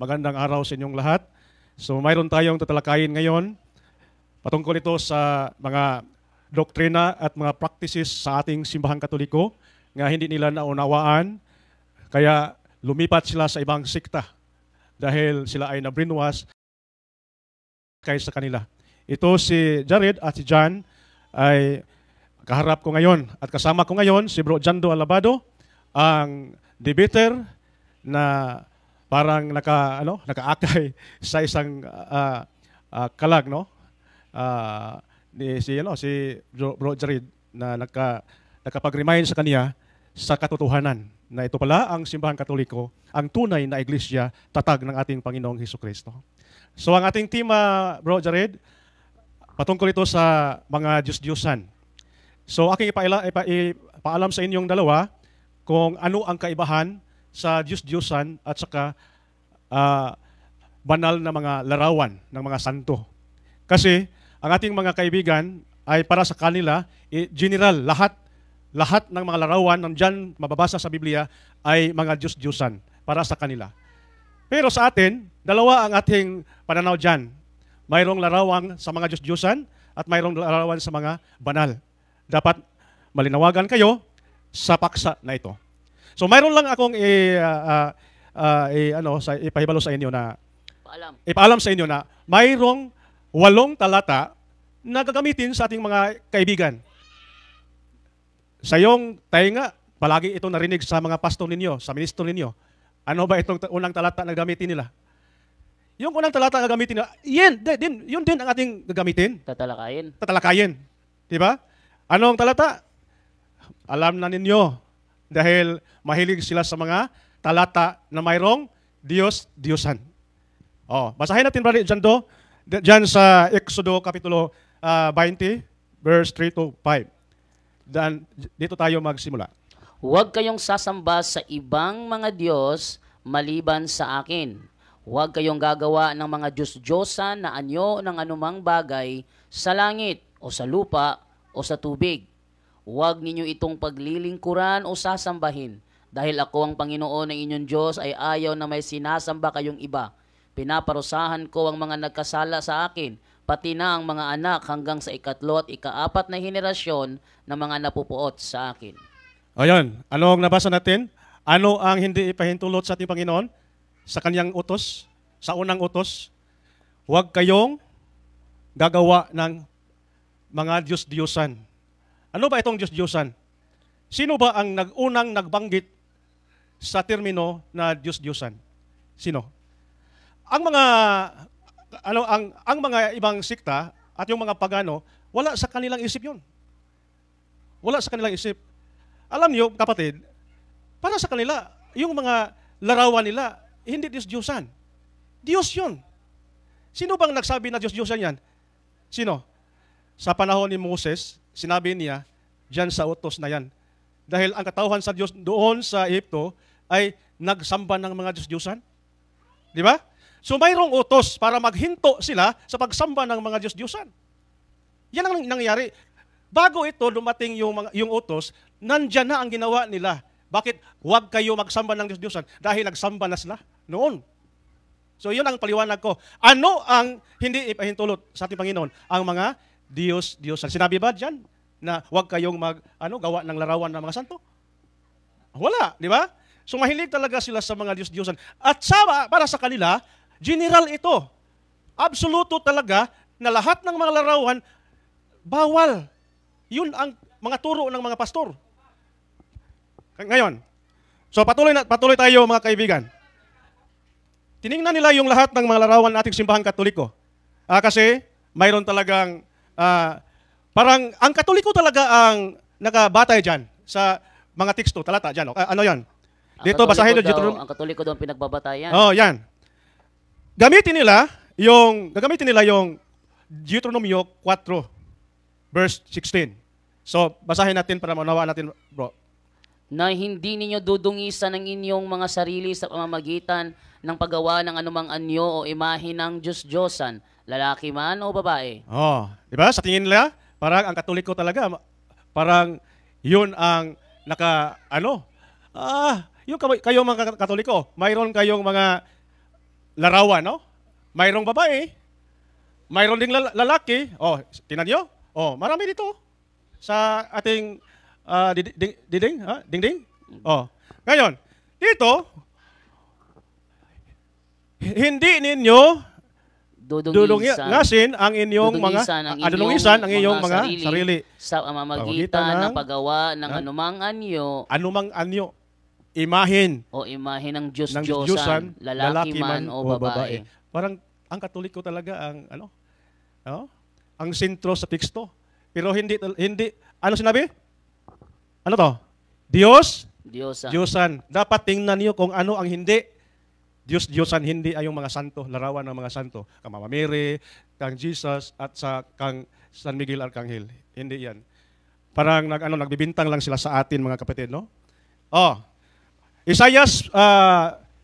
Magandang araw sa inyong lahat. So mayroon tayong tatalakayin ngayon patungkol ito sa mga doktrina at mga practices sa ating simbahang Katoliko nga hindi nila naunawaan, kaya lumipat sila sa ibang sikta dahil sila ay na-brainwash kaysa kanila. Ito si Jared at si John ay kaharap ko ngayon at kasama ko ngayon si Bro Jando Alabado, ang debater na parang nakaakay sa isang kalag, no? Si Bro Jared na nakapag-remind sa kanya sa katotohanan na ito pala ang simbahang Katoliko, ang tunay na iglesia, tatag ng ating Panginoong Hesukristo. So ang ating tema, Bro Jared, patungkol ito sa mga Diyos-Diyosan. So aking ipaalam sa inyong dalawa kung ano ang kaibahan sa Diyos-Diyosan at saka banal na mga larawan ng mga santo. Kasi ang ating mga kaibigan ay para sa kanila, general, lahat ng mga larawan nandyan mababasa sa Biblia ay mga Diyos-Diyosan para sa kanila. Pero sa atin, dalawa ang ating pananaw dyan. Mayroong larawan sa mga Diyos-Diyosan at mayroong larawan sa mga banal. Dapat malinawagan kayo sa paksa na ito. So mayroon lang akong ipahibalo sa inyo na ipaalam sa inyo na mayroong 8 talata na gagamitin sa ating mga kaibigan. Sa iyong tainga, palagi ito narinig sa mga pastor ninyo, sa ministro ninyo. Ano ba itong unang talata na gagamitin nila? Yung unang talata na gagamitin nila, yun din ang ating gagamitin. Tatalakayin. Diba? Anong talata? Alam na ninyo. Dahil mahilig sila sa mga talata na mayroong Diyos-Diyosan. Basahin natin, Brother Jando, dyan sa Exodo Kapitulo 20, verse 3 to 5. Dan, dito tayo magsimula. Huwag kayong sasamba sa ibang mga Diyos maliban sa akin. Huwag kayong gagawa ng mga Diyos-Diyosan na anyo ng anumang bagay sa langit o sa lupa o sa tubig. Huwag ninyo itong paglilingkuran o sasambahin, dahil ako ang Panginoon ng inyong Diyos ay ayaw na may sinasamba kayong iba. Pinaparusahan ko ang mga nagkasala sa akin, pati na ang mga anak hanggang sa 3 at 4 na henerasyon ng mga napupuot sa akin. Ayan, ano ang nabasa natin? Ano ang hindi ipahintulot sa ating Panginoon? Sa kanyang utos, sa unang utos, huwag kayong gagawa ng mga Diyos-Diyosan. Ano ba itong Diyos-Diyosan? Sino ba ang unang nagbanggit sa termino na Diyos-Diyosan? Sino? Ang mga ibang sikta at yung mga pagano, wala sa kanilang isip yun. Wala sa kanilang isip. Alam niyo, kapatid, para sa kanila, yung mga larawan nila, hindi Diyos-Diyosan. Diyos yun. Sino bang nagsabi na Diyos-Diyosan yan? Sino? Sa panahon ni Moses, sinabi niya, dyan sa utos na yan. Dahil ang katauhan sa Diyos doon sa Egypto ay nagsamba ng mga Diyos-Diyosan. Di ba? So mayroong utos para maghinto sila sa pagsamba ng mga Diyos-Diyosan. Yan ang nangyari. Bago ito dumating yung utos, nandyan na ang ginawa nila. Bakit? Huwag kayo magsamba ng Diyos-Diyosan dahil nagsamba na sila noon. So yun ang paliwanag ko. Ano ang hindi ipahintulot sa ating Panginoon? Ang mga Diyos-Diyosan. Sinabi ba dyan na huwag kayong gawa ng larawan ng mga santo? Wala, di ba? So mahilig talaga sila sa mga Diyos-Diyosan. At para sa kanila, general ito. Absoluto talaga na lahat ng mga larawan, bawal. Yun ang mga turo ng mga pastor. Ngayon, so patuloy tayo mga kaibigan. Tiningnan nila yung lahat ng mga larawan ng ating simbahang Katoliko. Kasi mayroon talagang, parang ang Katoliko talaga ang nakabatay dyan sa mga teksto, talata dyan. Ano yan? Dito, basahin dito. Ang Katoliko doon pinagbabatayan. Yan. Gagamitin nila yung Deuteronomio 4, verse 16. So, basahin natin para maunawaan natin, bro. Na hindi ninyo dudungisan ang inyong mga sarili sa pamamagitan ng paggawa ng anumang anyo o imahe ng Diyos-Diyosan, lalaki man o babae. Di ba? Sa tingin nila, parang ang Katoliko talaga, parang yun ang yung kayo mga Katoliko, mayroon kayong mga larawan, no? Mayroong babae, mayroon ding lalaki. Oh, tingnan nyo? Oh, marami dito sa ating dingding. Oh. Ngayon, dito, hindi ninyo dudungisan ang inyong dudungisan ang inyong mga sarili sa pamamagitan ng paggawa ng anumang anyo, imahin o imahin ng Diyos ng Diyosan, lalaki man o babae. Parang ang Katoliko talaga ang ang sentro sa teksto. Pero hindi ano sinabi? Ano to? Diyosan. Dapat tingnan niyo kung ano ang hindi. Diyosan, hindi ay yung mga santo, larawan ng mga santo. Kang Mama Mary, kang Jesus, at kang San Miguel Arcangel. Hindi yan. Parang nagbibintang lang sila sa atin, mga kapatid, no? Oh. Isaiah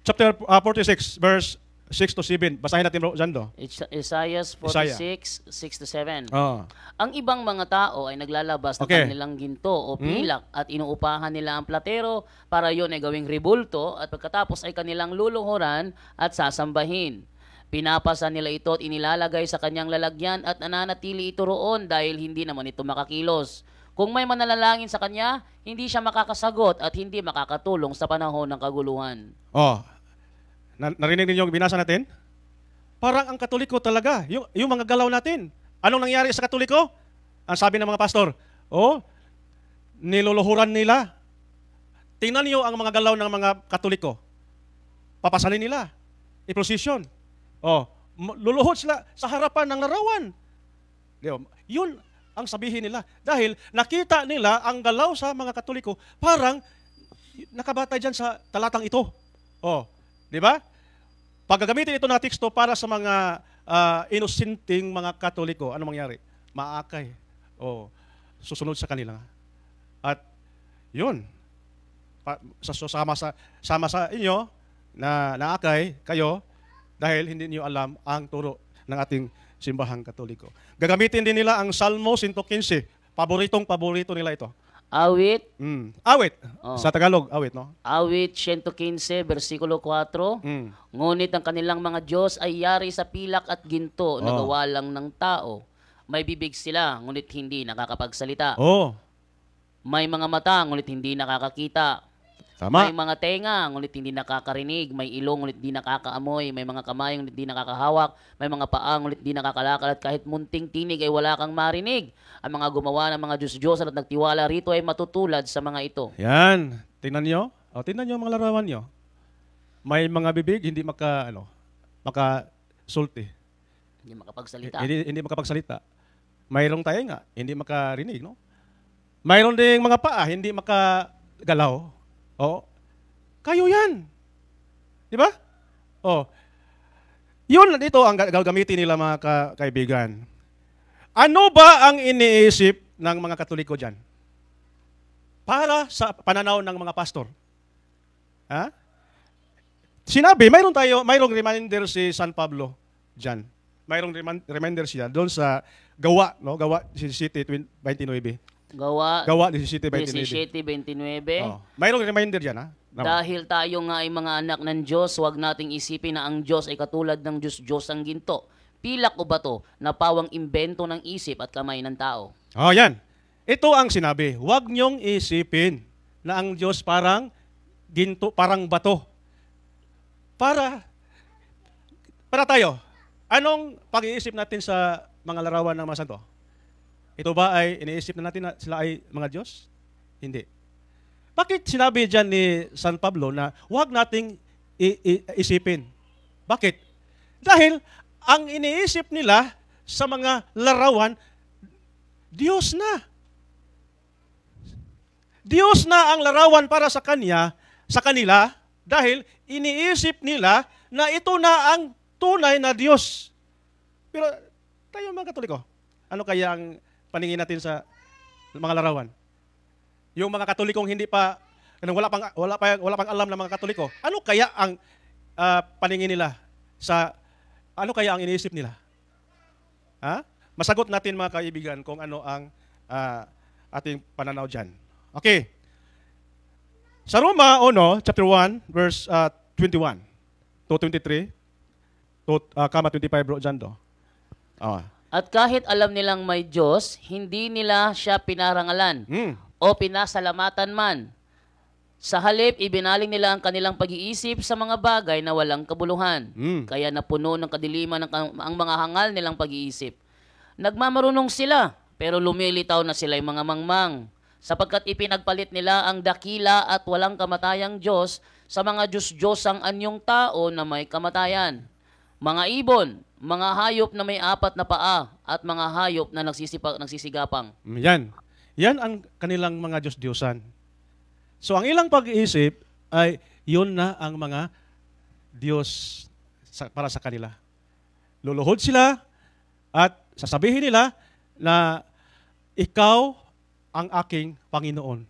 chapter 46, verse 6 to 7. Basahin natin dyan do. Isaiah 46, 6 to 7. Oh. Ang ibang mga tao ay naglalabas ng kanilang ginto o pilak at inuupahan nila ang platero para yon ay gawing rebulto at pagkatapos ay kanilang luluhuran at sasambahin. Pinapasa nila ito at inilalagay sa kanyang lalagyan at nananatili ito roon dahil hindi naman ito makakilos. Kung may mananalangin sa kanya, hindi siya makakasagot at hindi makakatulong sa panahon ng kaguluhan. Oh. Narinig ninyo yung binasa natin? Parang ang Katoliko talaga, yung mga galaw natin. Anong nangyari sa Katoliko? Ang sabi ng mga pastor, niluluhuran nila. Tingnan niyo ang mga galaw ng mga Katoliko. Papasalin nila. I-procession. Luluhod sila sa harapan ng larawan. Yun ang sabihin nila. Dahil nakita nila ang galaw sa mga Katoliko, parang nakabatay dyan sa talatang ito. Di ba? Pagkagamitin ito na teksto para sa mga inusinting mga Katoliko, ano mangyari? Maakay. Susunod sa kanila. At yun, sama sa inyo na naakay kayo dahil hindi niyo alam ang turo ng ating simbahang Katoliko. Gagamitin din nila ang Salmo 115. Paborito nila ito. Awit. Awit. Sa Tagalog, awit, no? Awit 115, versikulo 4. Ngunit ang kanilang mga Diyos ay yari sa pilak at ginto na gawa lang ng tao. May bibig sila, ngunit hindi nakakapagsalita. May mga mata, ngunit hindi nakakakita. Tama. May mga tenga, ngunit hindi nakakarinig. May ilong, ngunit hindi nakakaamoy. May mga kamay, ngunit hindi nakakahawak. May mga paa, ngunit hindi nakakalakal. At kahit munting tinig ay wala kang marinig. Ang mga gumawa ng mga Diyos at nagtiwala rito ay matutulad sa mga ito. Yan. Tingnan nyo. Tingnan nyo ang mga larawan nyo. May mga bibig, hindi makasulti. Hindi makapagsalita. Hindi makapagsalita. Mayroong tainga, hindi makarinig, no? Mayroon ding mga paa, hindi makagalaw. Kayo yan. Di ba? Yun, dito ang gagamitin nila, mga kaibigan. Ano ba ang iniisip ng mga Katoliko dyan? Para sa pananaw ng mga pastor. Sinabi, mayroong reminder si San Pablo dyan. Mayroong reminder siya doon sa Gawa, no? Gawa 17:29. Gawa 17:29. Mayroong reminder dyan, ha? No. Dahil tayo nga ay mga anak ng Diyos, huwag nating isipin na ang Diyos ay katulad ng Diyos ang ginto. Pilak o bato na pawang imbento ng isip at kamay ng tao. Yan. Ito ang sinabi. Huwag niyong isipin na ang Diyos parang ginto, parang bato. Para tayo, anong pag-iisip natin sa mga larawan ng mga santo? Ito ba ay iniisip na natin na sila ay mga Diyos? Hindi. Bakit sinabi dyan ni San Pablo na huwag nating isipin? Bakit? Dahil ang iniisip nila sa mga larawan, Diyos na. Diyos na ang larawan para sa kanila, dahil iniisip nila na ito na ang tunay na Diyos. Pero tayo mga Katoliko, ano kaya ang paningin natin sa mga larawan? Yung mga Katolikong wala pang alam ng mga Katoliko, ano kaya ang paningin nila ano kaya ang iniisip nila? Masagot natin, mga kaibigan, kung ano ang ating pananaw dyan. Okay. Sa Roma chapter 1, verse 21 to 23, Kama 25 bro, dyan do. Oh. At kahit alam nilang may Diyos, hindi nila siya pinarangalan o pinasalamatan man. Sa halip, ibinaling nila ang kanilang pag-iisip sa mga bagay na walang kabuluhan. Kaya napuno ng kadiliman ang mga hangal nilang pag-iisip. Nagmamarunong sila, pero lumilitaw na sila'y mga mangmang, sapagkat ipinagpalit nila ang dakila at walang kamatayang Diyos sa mga Diyos-Diyosang anyong tao na may kamatayan. Mga ibon, mga hayop na may 4 na paa, at mga hayop na nagsisigapang. Yan. Yan ang kanilang mga Diyos-Diyosan. So ang ilang pag-iisip ay yun na ang mga Diyos para sa kanila. Luluhod sila at sasabihin nila na ikaw ang aking Panginoon.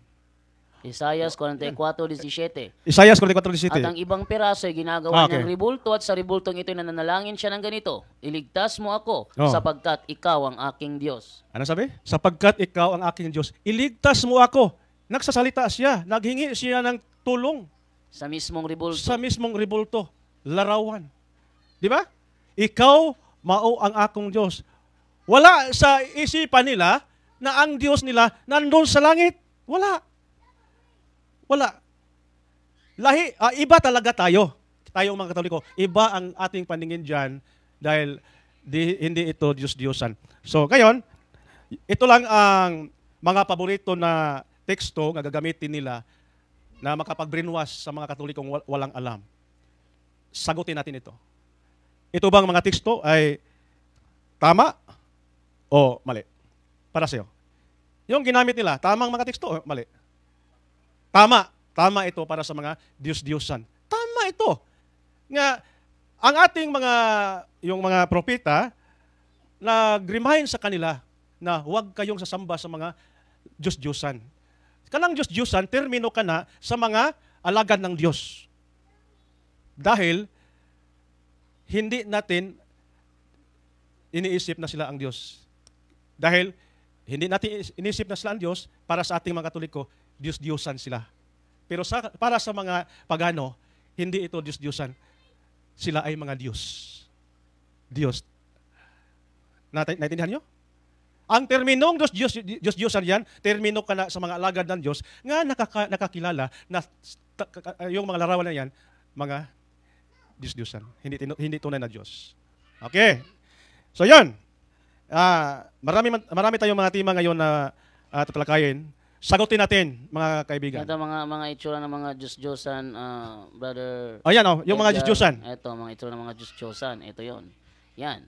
Isaiah 44:17. Isaiah 44:17. At ang ibang piraso ay ginagawa niyang ribulto at sa ribultong ito nananalangin siya ng ganito, iligtas mo ako sapagkat ikaw ang aking Diyos. Ano sabi? Sapagkat ikaw ang aking Diyos, iligtas mo ako. Nagsasalita siya, naghingi siya ng tulong. Sa mismong ribulto. Sa mismong ribulto, larawan. Di ba? Ikaw mao ang akong Diyos. Wala sa isipan nila na ang Diyos nila nandun sa langit. Wala. Wala. Iba talaga tayo. Tayong mga Katoliko. Iba ang ating paningin dyan dahil hindi ito Diyos-Diyosan. So, ngayon, ito lang ang mga paborito na teksto na gagamitin nila na makapag-brainwash sa mga Katolikong walang alam. Sagutin natin ito. Ito bang mga teksto ay tama o mali? Para sa'yo. Yung ginamit nila, tamang mga teksto o mali? Tama. Tama ito para sa mga Diyos-Diyosan. Tama ito. Nga, ang ating yung mga propeta, nag-remind sa kanila na huwag kayong sasamba sa mga Diyos-Diyosan. Kanang Diyos-Diyosan, termino ka na sa mga alagad ng Diyos. Dahil, hindi natin iniisip na sila ang Diyos. Dahil, hindi natin iniisip na sila ang Diyos, para sa ating mga Katoliko, Diyos-Diyosan sila. Pero para sa mga pagano, hindi ito Diyos-Diyosan. Sila ay mga Diyos. Diyos. Naintindihan nyo? Ang terminong Diyos-Diyosan yan, termino ka na sa mga alagad ng Diyos, nga nakakilala na yung mga larawan na yan, mga Diyos-Diyosan. Hindi tunay na Diyos. Okay. So yun. Marami tayong mga tema ngayon na tatalakayin. Sagutin natin, mga kaibigan. Ito mga itsura ng mga Diyos-Diyosan, brother. Ayan, yung mga Diyos-Diyosan. Ito, mga itsura ng mga Diyos-Diyosan. Ito yon. Yan.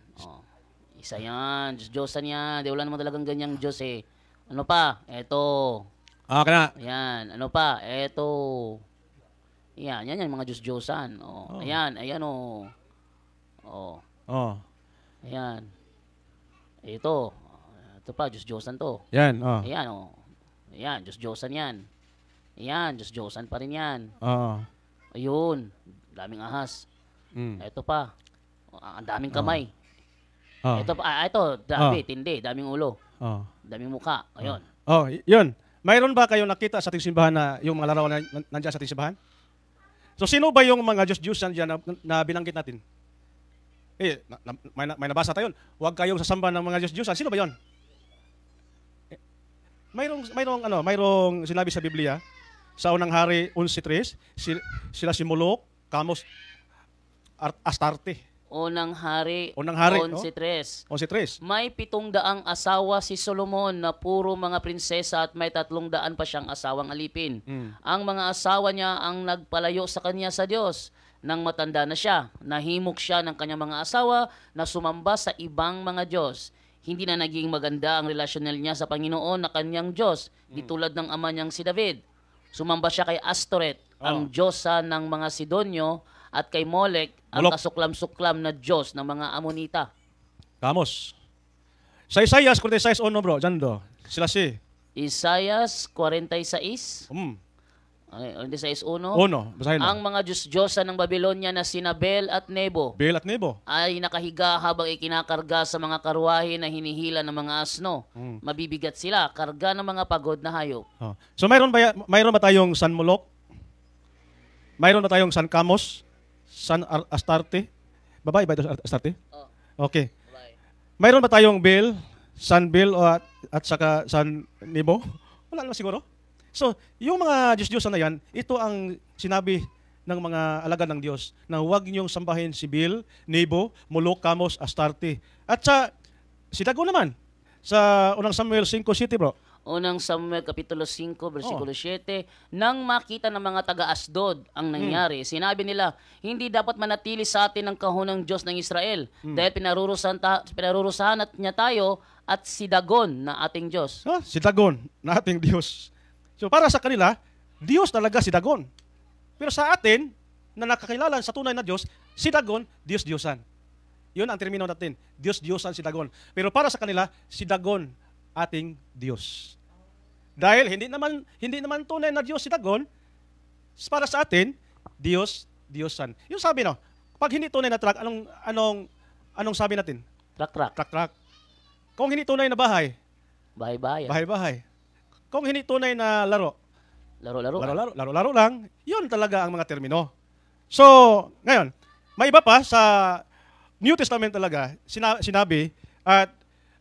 Isa yan. Diyos-Diyosan yan. Di wala naman talagang ganyang Diyos eh. Ano pa? Ito. Kana. Yan. Ano pa? Ito. Yan mga Diyos-Diyosan. Ayan, Ayan. Ito pa, Diyos-Diyosan to. Yan, Ayan, Ayan, Diyos-Diyosan yan. Ayan, Diyos-Diyosan pa rin yan. Ayun, daming ahas. Ito pa, ang daming kamay. Ito pa, tindi, daming ulo. Daming muka. Ayun. Yun. Mayroon ba kayong nakita sa ating simbahan na yung mga larawan na nandiyan sa ating simbahan? So, sino ba yung mga Diyos-Diyosan dyan na binanggit natin? May nabasa tayo. Huwag kayong sasamba ng mga Diyos-Diyosan. Sino ba yun? Mayroong sinabi sa Biblia, sa unang hari 11:3, sila si Molok, Kamos, Astarte. Unang hari 11:3. 11:3. May 700 asawa si Solomon na puro mga prinsesa at may 300 pa siyang asawang alipin. Ang mga asawa niya ang nagpalayo sa kanya sa Diyos. Nang matanda na siya, nahimok siya ng kanyang mga asawa na sumamba sa ibang mga Diyos. Hindi na naging maganda ang relasyon niya sa Panginoon na kanyang Diyos, di tulad ng ama niyang si David. Sumamba siya kay Astoret, ang Diyosa ng mga Sidonyo, at kay Molek, ang kasuklam-suklam na Diyos ng mga Amonita. Kamos. Sa Isaiah 46, bro, dyan do. Sila si? Isaiah 46. 46:1. Basahin mo. Ang mga Diyos-Diyosa ng Babylonia na sina Bel at Nebo ay nakahiga habang ikinakarga sa mga karwahe na hinihila ng mga asno. Mabibigat sila, karga ng mga pagod na hayop. So mayroon ba tayong San Molok? Mayroon ba tayong San Kamos? San Astarte? Babae ba ito, Astarte? Oh, Okay. bye. Mayroon ba tayong Bill, San Bill at saka San Nebo? Wala naman siguro. So, yung mga Diyos-Diyosan na yan, ito ang sinabi ng mga alagad ng Diyos na huwag niyong sambahin si Bill, Nebo, Molok, Kamos, Astarte. At si Dagon naman, sa unang Samuel 5:7, bro. Unang Samuel Kapitulo 5, versikulo 7, nang makita ng mga taga-Asdod ang nangyari, sinabi nila, hindi dapat manatili sa atin ang kahon ng Diyos ng Israel dahil pinarurusahan niya tayo at si Dagon na ating Diyos. Si Dagon na ating Diyos. So para sa kanila, Diyos talaga si Dagon. Pero sa atin, na nakakilala sa tunay na Diyos, si Dagon, Diyos-Diyosan. Yun ang termino natin, Diyos-Diyosan si Dagon. Pero para sa kanila, si Dagon ating Diyos. Dahil hindi naman tunay na Diyos si Dagon, para sa atin, Diyos-Diyosan. Yung sabi no, pag hindi tunay na truck, anong sabi natin? Trak-trak, Truck. Kung hindi tunay na bahay, bahay-bahay, bahay-bahay. Kung hindi tunay na laro, laro-laro. laro lang, yun talaga ang mga termino. So, ngayon, may iba pa sa New Testament talaga, sinabi at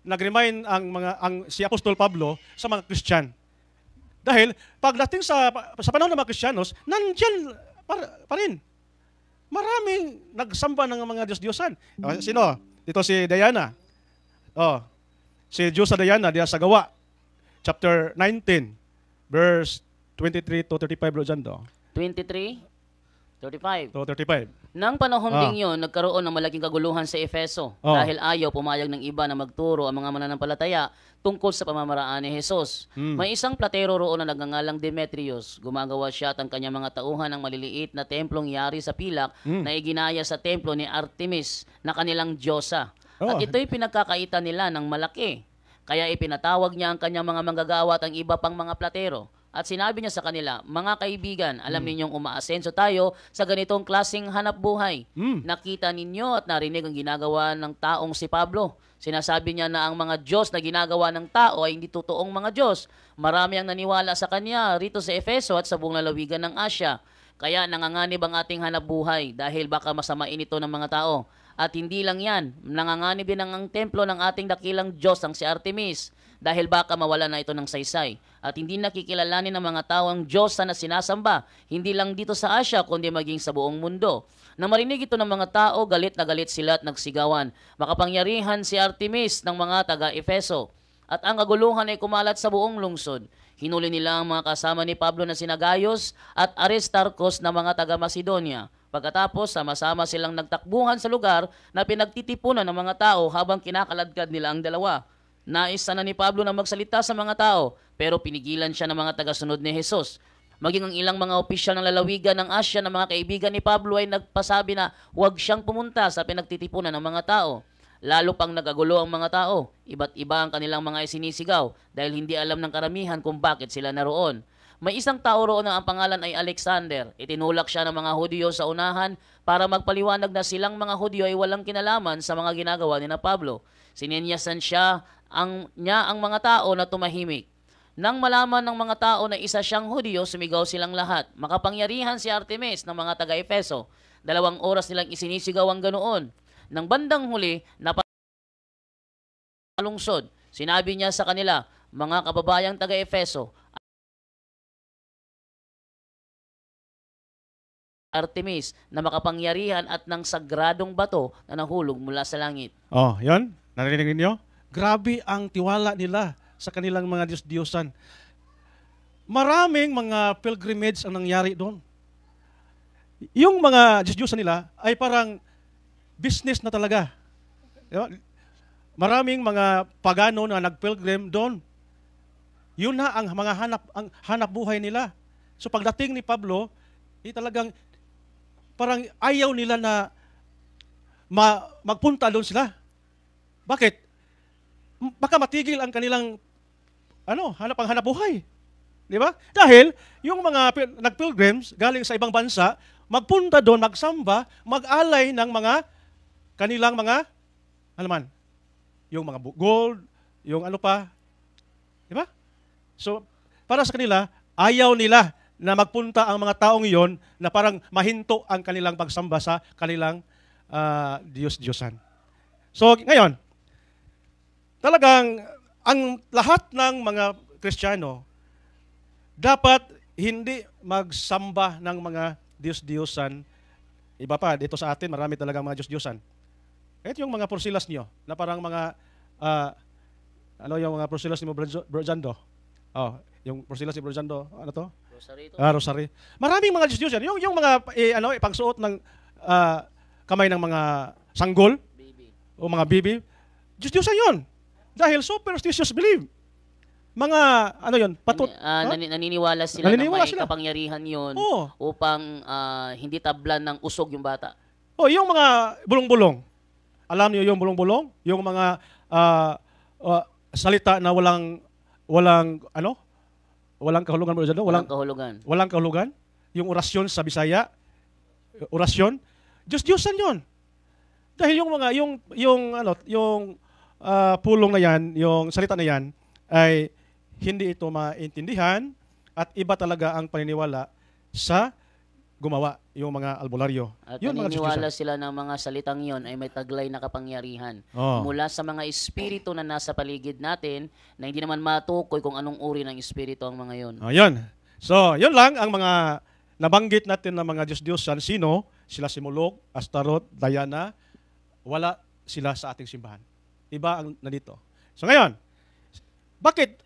nag-remind si Apostol Pablo sa mga Christian. Dahil pagdating sa panahon ng mga Kristiyanos, nandiyan pa rin. Maraming nagsamba ng mga Diyos-Diyosan. Sino? Ito si Diana. Si Diyos sa Diana, diya sa Gawa. Chapter 19, verse 23 to 35, bro, dyan do. 23, 35. To 35. Nang panahon ding yun, nagkaroon ng malaking kaguluhan sa Efeso dahil ayaw pumayag ng iba na magturo ang mga mananampalataya tungkol sa pamamaraan ni Jesus. May isang platero roon na nagngangalang Demetrius. Gumagawa siya at ang kanyang mga tauhan ng maliliit na templong yari sa pilak na iginaya sa templo ni Artemis na kanilang diyosa. At ito'y pinagkakaitan nila ng malaki. Kaya ipinatawag niya ang kanyang mga manggagawa at ang iba pang mga platero. At sinabi niya sa kanila, mga kaibigan, alam ninyong umaasenso tayo sa ganitong klaseng hanap buhay. Nakita ninyo at narinig ang ginagawa ng taong si Pablo. Sinasabi niya na ang mga Diyos na ginagawa ng tao ay hindi totoong mga Diyos. Marami ang naniwala sa kanya rito sa Efeso at sa buong lalawigan ng Asya. Kaya nanganganib ang ating hanap buhay dahil baka masamain ito ng mga tao. At hindi lang yan, nanganganib din ang templo ng ating dakilang Diyos ang si Artemis dahil baka mawala na ito ng saysay. At hindi nakikilalanin ng mga tao ang Diyos na sinasamba, hindi lang dito sa Asya kundi maging sa buong mundo. Nang marinig ito ng mga tao, galit na galit sila at nagsigawan. Makapangyarihan si Artemis ng mga taga-Efeso. At ang kaguluhan ay kumalat sa buong lungsod. Hinuli nila ang mga kasama ni Pablo na sina Gaius at Aristarchus na mga taga-Macedonia. Pagkatapos, sama-sama silang nagtakbuhan sa lugar na pinagtitipunan ng mga tao habang kinakaladkad nila ang dalawa. Nais sana ni Pablo na magsalita sa mga tao, pero pinigilan siya ng mga tagasunod ni Jesus. Maging ang ilang mga opisyal ng lalawigan ng Asya na mga kaibigan ni Pablo ay nagpasabi na huwag siyang pumunta sa pinagtitipunan ng mga tao. Lalo pang nagagulo ang mga tao. Iba't iba ang kanilang mga isinisigaw dahil hindi alam ng karamihan kung bakit sila naroon. May isang tao roon na ang pangalan ay Alexander. Itinulak siya ng mga Hudyo sa unahan para magpaliwanag na silang mga Hudyo ay walang kinalaman sa mga ginagawa ni na Pablo. Sininyasan niya ang mga tao na tumahimik. Nang malaman ng mga tao na isa siyang Hudyo, sumigaw silang lahat. Makapangyarihan si Artemis ng mga taga-Efeso. 2 oras nilang isinisigaw ang ganoon. Nang bandang huli, napalungsod. Sinabi niya sa kanila, mga kababayang taga-Efeso, Artemis na makapangyarihan at ng sagradong bato na nahulog mula sa langit. Yun. Narinig niyo? Grabe ang tiwala nila sa kanilang mga Diyos-Diyosan. Maraming mga pilgrimage ang nangyari doon. Yung mga Diyos-Diyosan nila ay parang business na talaga. Maraming mga pagano na nagpilgrim doon. Yun na ang mga hanap buhay nila. So pagdating ni Pablo, talagang parang ayaw nila na magpunta doon sila. Bakit? Baka matigil ang kanilang hanap buhay. Di ba? Dahil yung mga nagpilgrims galing sa ibang bansa, magpunta doon, magsamba, mag-alay ng mga kanilang mga yung mga gold, yung di ba? So, para sa kanila, ayaw nila na magpunta ang mga taong iyon na parang mahinto ang kanilang pagsamba sa kanilang Diyos-Diyosan. So ngayon, talagang ang lahat ng mga Kristiyano dapat hindi magsamba ng mga Diyos-Diyosan. Iba pa, dito sa atin, marami talagang mga Diyos-Diyosan. Ito yung mga porsilas niyo, na parang mga, yung mga porsilas ni Brojando? Oh, yung porsilas ni Brojando, ano to? Rosarito. Rosary. Maraming mga Diyos-Diyosan. Yung mga, pangsuot ng kamay ng mga sanggol, Baby. o mga bibi, Diyos-Diyosan yun. Dahil superstitious belief. Mga, patot. Naniniwala sila Naniniwala na may sila. kapangyarihan yun Oo. upang hindi tablan ng usog yung bata. Yung mga bulong-bulong. Alam niyo yung bulong-bulong? Yung mga salita na walang kahulugan, Walang kahulugan. walang kahulugan. Yung orasyon sa Bisaya, orasyon, Diyos-Diyosan yun. Dahil yung pulong na yan, yung salita na yan, ay hindi ito maintindihan at iba talaga ang paniniwala sa gumawa, yung mga albularyo. At Yun, mga naniniwala Diyos-Diyosan. sila na mga salitang yon ay may taglay na kapangyarihan Oo. mula sa mga espiritu na nasa paligid natin na hindi naman matukoy kung anong uri ng espiritu ang mga yon. Yun. So, yun lang ang mga nabanggit natin na mga Diyos-Diyosan. Sino? Sila si Moloch, Astaroth, Diana. Wala sila sa ating simbahan. Iba ang nandito. So ngayon, bakit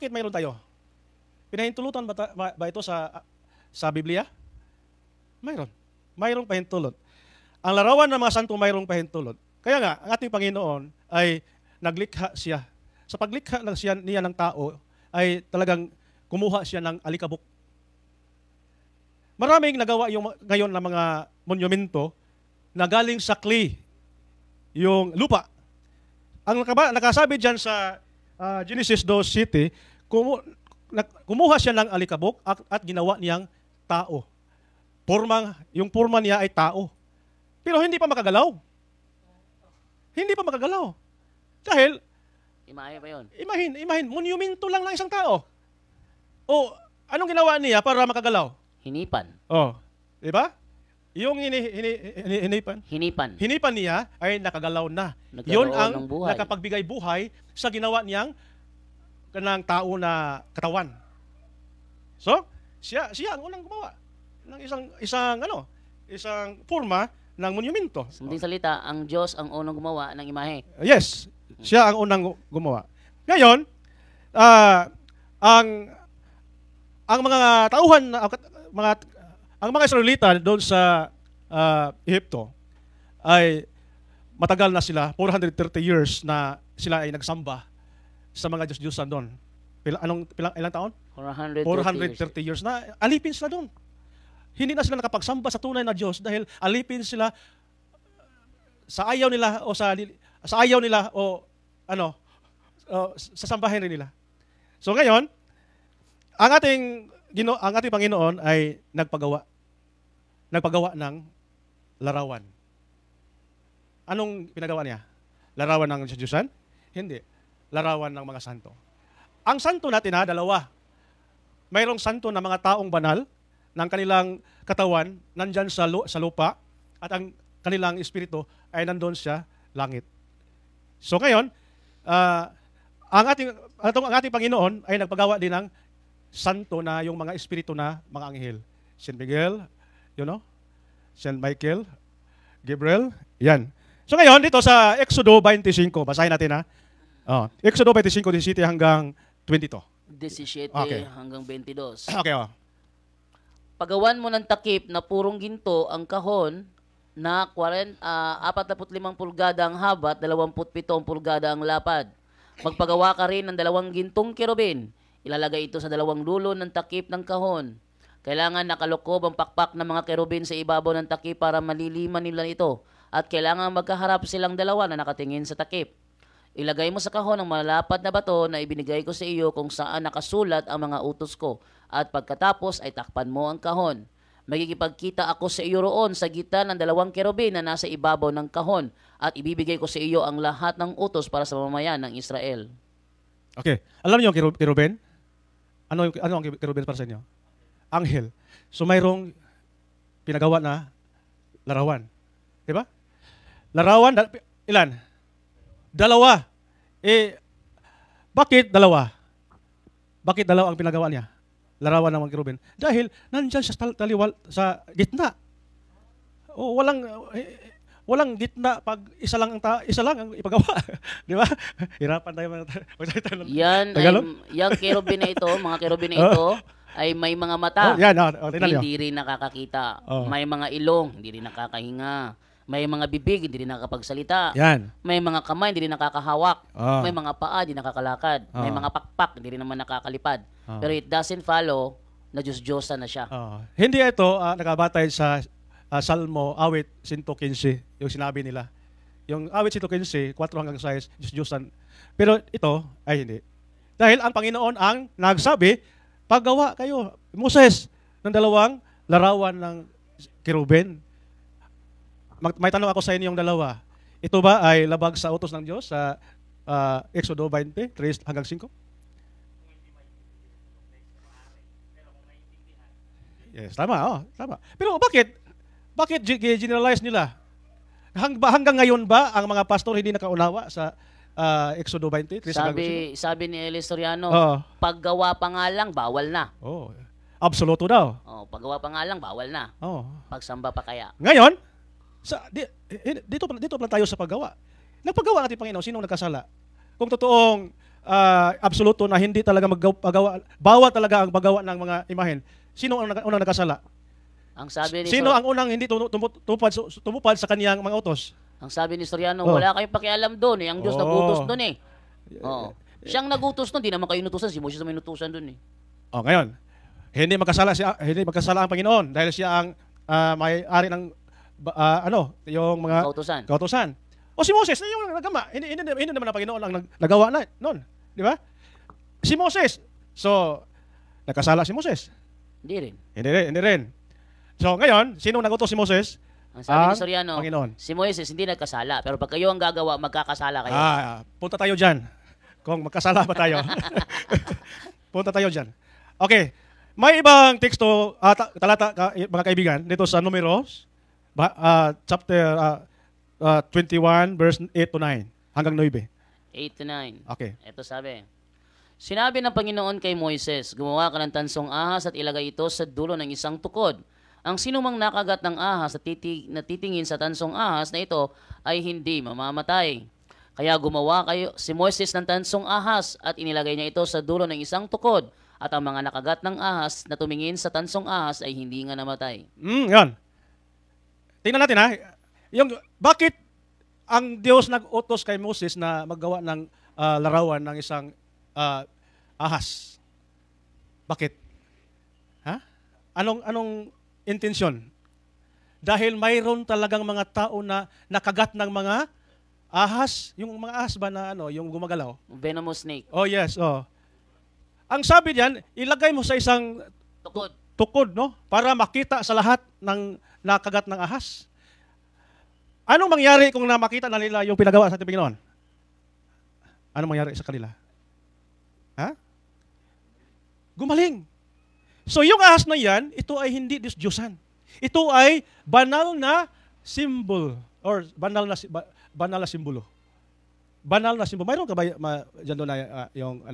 mayroon tayo? Pinahintulutan ba ito sa Biblia? Mayroon. Mayroong pahintulot. Ang larawan ng mga santo mayroong pahintulot. Kaya nga, ang ating Panginoon ay naglikha siya. Sa paglikha lang niya ng tao, ay talagang kumuha siya ng alikabok. Maraming nagawa ngayon ng mga monumento na galing sa clay, yung lupa. Ang nakasabi dyan sa Genesis 2:7, kumuha siya ng alikabok at ginawa niyang tao. Yung porma niya ay tao. Pero hindi pa makagalaw. Hindi pa makagalaw. Dahil, Imahe ba yun? imagine, monumento lang ng isang tao. O, anong ginawa niya para makagalaw? Hinipan. Di ba? Yung hinipan. Hinipan niya ay nakagalaw na. Nagkaroon Yun ang ng buhay. nakapagbigay buhay sa ginawa niyang kanang tao na katawan. So, siya ang unang gumawa ng isang forma ng monumento. Sa madaling salita, ang Diyos ang unang gumawa ng imahe. Yes, siya ang unang gumawa. Ngayon, ang mga tauhan ang mga Israelita doon sa Ehipto ay matagal na sila, 430 years na sila ay nagsamba sa mga Diyos-Diyosan doon. Ilang taon? 430 years na alipin sila doon. Hindi na sila nakapagsamba sa tunay na Diyos dahil alipin sila sa ayaw nila o sa ayaw nila o sa sambahin rin nila. So ngayon, ang ating Panginoon ay nagpagawa ng larawan. Anong pinagawa niya? Larawan ng Diyos-Diyosan? Hindi. Larawan ng mga santo. Ang santo natin dalawa. Mayroong santo na mga taong banal ng kanilang katawan nandyan sa lupa at ang kanilang espiritu ay nandun sa langit. So ngayon, ang ating Panginoon ay nagpagawa din ng santo na yung mga espiritu na mga anghel. Saint Miguel, Saint Michael, Gabriel, yan. So ngayon, dito sa Exodo 25, basahin natin Exodo 25, 17 hanggang 22. 17 Okay. hanggang 22. Okay, Pagawan mo ng takip na purong ginto ang kahon na 45 pulgada ang haba at 27 pulgada ang lapad. Magpagawa ka rin ng 2 gintong kerubin. Ilalagay ito sa 2 dulo ng takip ng kahon. Kailangan nakalukob ang pakpak ng mga kerubin sa ibabaw ng takip para maliliman nila ito. At kailangan magkaharap silang dalawa na nakatingin sa takip. Ilagay mo sa kahon ang malapad na bato na ibinigay ko sa iyo kung saan nakasulat ang mga utos ko. At pagkatapos ay takpan mo ang kahon. Magkikipagkita ako sa iyo roon sa gitna ng 2 kerubin na nasa ibabaw ng kahon. At ibibigay ko sa iyo ang lahat ng utos para sa mamamayan ng Israel. Okay. Alam niyo ang kerubin? Ano ang kerubin para sa inyo? Anghel. So mayroong pinagawa na larawan. Diba? Larawan, ilan? Dalawa. Bakit dalawa? Bakit dalawa ang pinagawa niya? Larawan ng mga kerubin. Dahil nandyan siya sa gitna. Walang gitna pag isa lang ang ipagawa. Di ba? Hirapan tayo magsalita ng Tagalog. Yung kerubin na ito, mga kerubin na ito, ay may mga mata. Tingnan niyo. Hindi rin nakakakita. Oh. May mga ilong, hindi rin nakakahinga. May mga bibig, hindi rin nakakapagsalita. Yan. May mga kamay, hindi rin nakakahawak. Oh. May mga paa, hindi nakakalakad. May Oh. mga pakpak, hindi rin naman nakakalipad. Oh. Pero it doesn't follow na Diyos-Diyosa na siya. Hindi ito nakabatay sa Salmo, awit 115, yung sinabi nila. Yung awit 115, 4 hanggang 6, Diyos-Diyosan. Pero ito ay hindi. Dahil ang Panginoon ang nagsabi, paggawa kayo, Moses, ng dalawang larawan ng kerubin. May tanong ako sa inyo yung dalawa. Ito ba ay labag sa utos ng Diyos sa Exodo 20, 3 hanggang 5? Yes, tama. Tama. Pero bakit generalize nila? Hanggang ngayon ba ang mga pastor hindi nakaunawa sa Exodo 20, 3 hanggang 5? Sabi ni Eli Soriano, Oo. paggawa pa nga lang, bawal na. Absoluto daw. Paggawa pa nga lang, bawal na. Pagsamba pa kaya. Ngayon, dito pala tayo sa paggawa. Nagpagawa natin, Panginoon, sinong nagkasala? Kung totoong absoluto na hindi talaga magpagawa, bawal talaga ang paggawa ng mga imahen, sino ang unang nagkasala? Ang sabi ni Sino ang unang hindi tumupad sa kaniyang mga utos? Ang sabi ni Soriano, wala kayong pakialam doon. Ang Diyos nagutos doon eh. Siyang nagutos doon, di naman kayo inutusan. Si Moses naman inutusan doon eh. Ngayon, hindi magkasala ang Panginoon dahil siya ang may-ari ng yung mga kautusan. O si Moses na yung nagama. Hindi naman ang Panginoon ang nagawa na noon, di ba? Si Moses. So, nagkasala si Moses? Hindi rin. Hindi rin. So, ngayon, sino nagutos si Moses? Ang sabi ni Soriano, Panginoon. si Moises hindi nagkasala. Pero pag kayo ang gagawa, magkakasala kayo. Punta tayo dyan. Kung magkasala ba tayo. Punta tayo dyan. Okay. May ibang teksto, talata, mga kaibigan, dito sa Numeros, chapter 21, verse 8 to 9, hanggang 9. 8 to 9. Okay. Ito sabi, sinabi ng Panginoon kay Moises, gumawa ka ng tansong ahas at ilagay ito sa dulo ng isang tukod. Ang sinumang nakagat ng ahas at titingin sa tansong ahas na ito ay hindi mamamatay. Kaya gumawa si Moises ng tansong ahas at inilagay niya ito sa dulo ng isang tukod. At ang mga nakagat ng ahas na tumingin sa tansong ahas ay hindi nga namatay. Yan. Tingnan natin bakit ang Diyos nag-utos kay Moses na maggawa ng larawan ng isang ahas? Bakit? Anong intensyon? Dahil mayroon talagang mga tao na nakagat ng mga ahas, yung mga ahas ba na yung gumagalaw? Venomous snake. Oh yes, Ang sabi diyan, ilagay mo sa isang tukod, no? Para makita sa lahat ng nakagat ng ahas. Anong mangyari kung makita na nila yung pinagawa sa ating Panginoon? Anong mangyari sa kanila? Gumaling. So yung ahas na yan, ito ay hindi Diyos-Diyosan. Ito ay banal na symbol or banal na simbolo. Banal na simbolo. Mayroon ka ba dyan doon na yung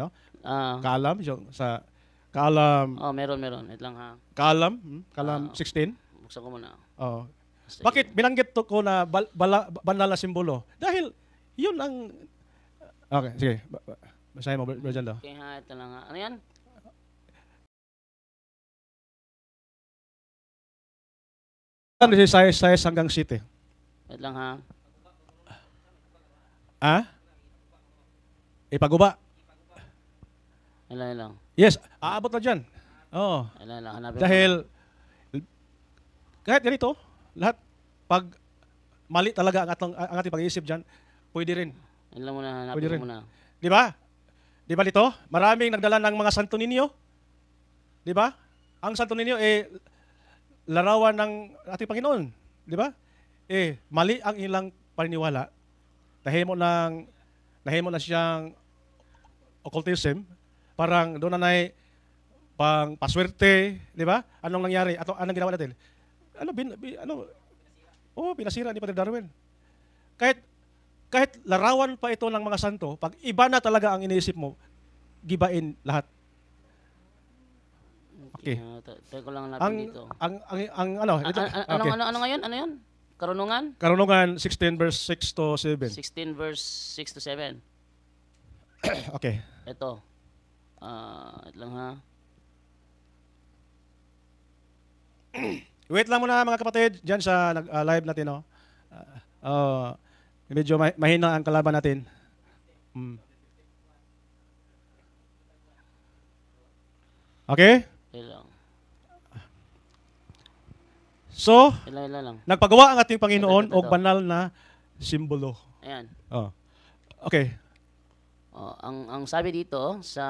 kaalam? Yung sa kaalam? Meron. Ito lang ha. Kaalam 16? Buksan ko muna. Bakit binanggit ko na banal na simbolo? Dahil yun ang... Okay, sige. Basahin mo, Brother Jando. Okay ha, ito lang ha. Ano yan? Size hanggang 7. Wait lang ha. Ipaguba. Ilan. Yes, aabot na dyan. Ilan, hanapin Dahil, kahit ganito, lahat, pag mali talaga ang ating pag-iisip dyan, pwede rin. Ilan muna, hanapin muna. Di ba? Di ba dito? Maraming nagdala ng mga Santo Niño. Di ba? Ang Santo Niño, larawan ng ating Panginoon. Di ba? Mali ang ilang paniniwala. Nahimo na siyang occultism. Parang doon na pang paswerte, di ba? Anong nangyari? Anong ginawa natin? Pinasira ni Padre Darwin. kahit kahit larawan pa ito ng mga santo, pag iba na talaga ang iniisip mo, gibain lahat. Okay. Teka lang Ang natin dito. ang ano, ito, okay. Ano ngayon? Ano yun? Karunungan? Karunungan 16 verse 6 to 7. 16 verse 6 to 7. Okay. Ito. Ito lang ha. Wait lang muna mga kapatid diyan sa live natin, no. Medyo mahina ang kalaban natin. Okay? Ilang. So, Ilang lang. nagpagawa ang ating Panginoon Ito. og banal na simbolo. Ayan. Oh. Okay. Ang sabi dito sa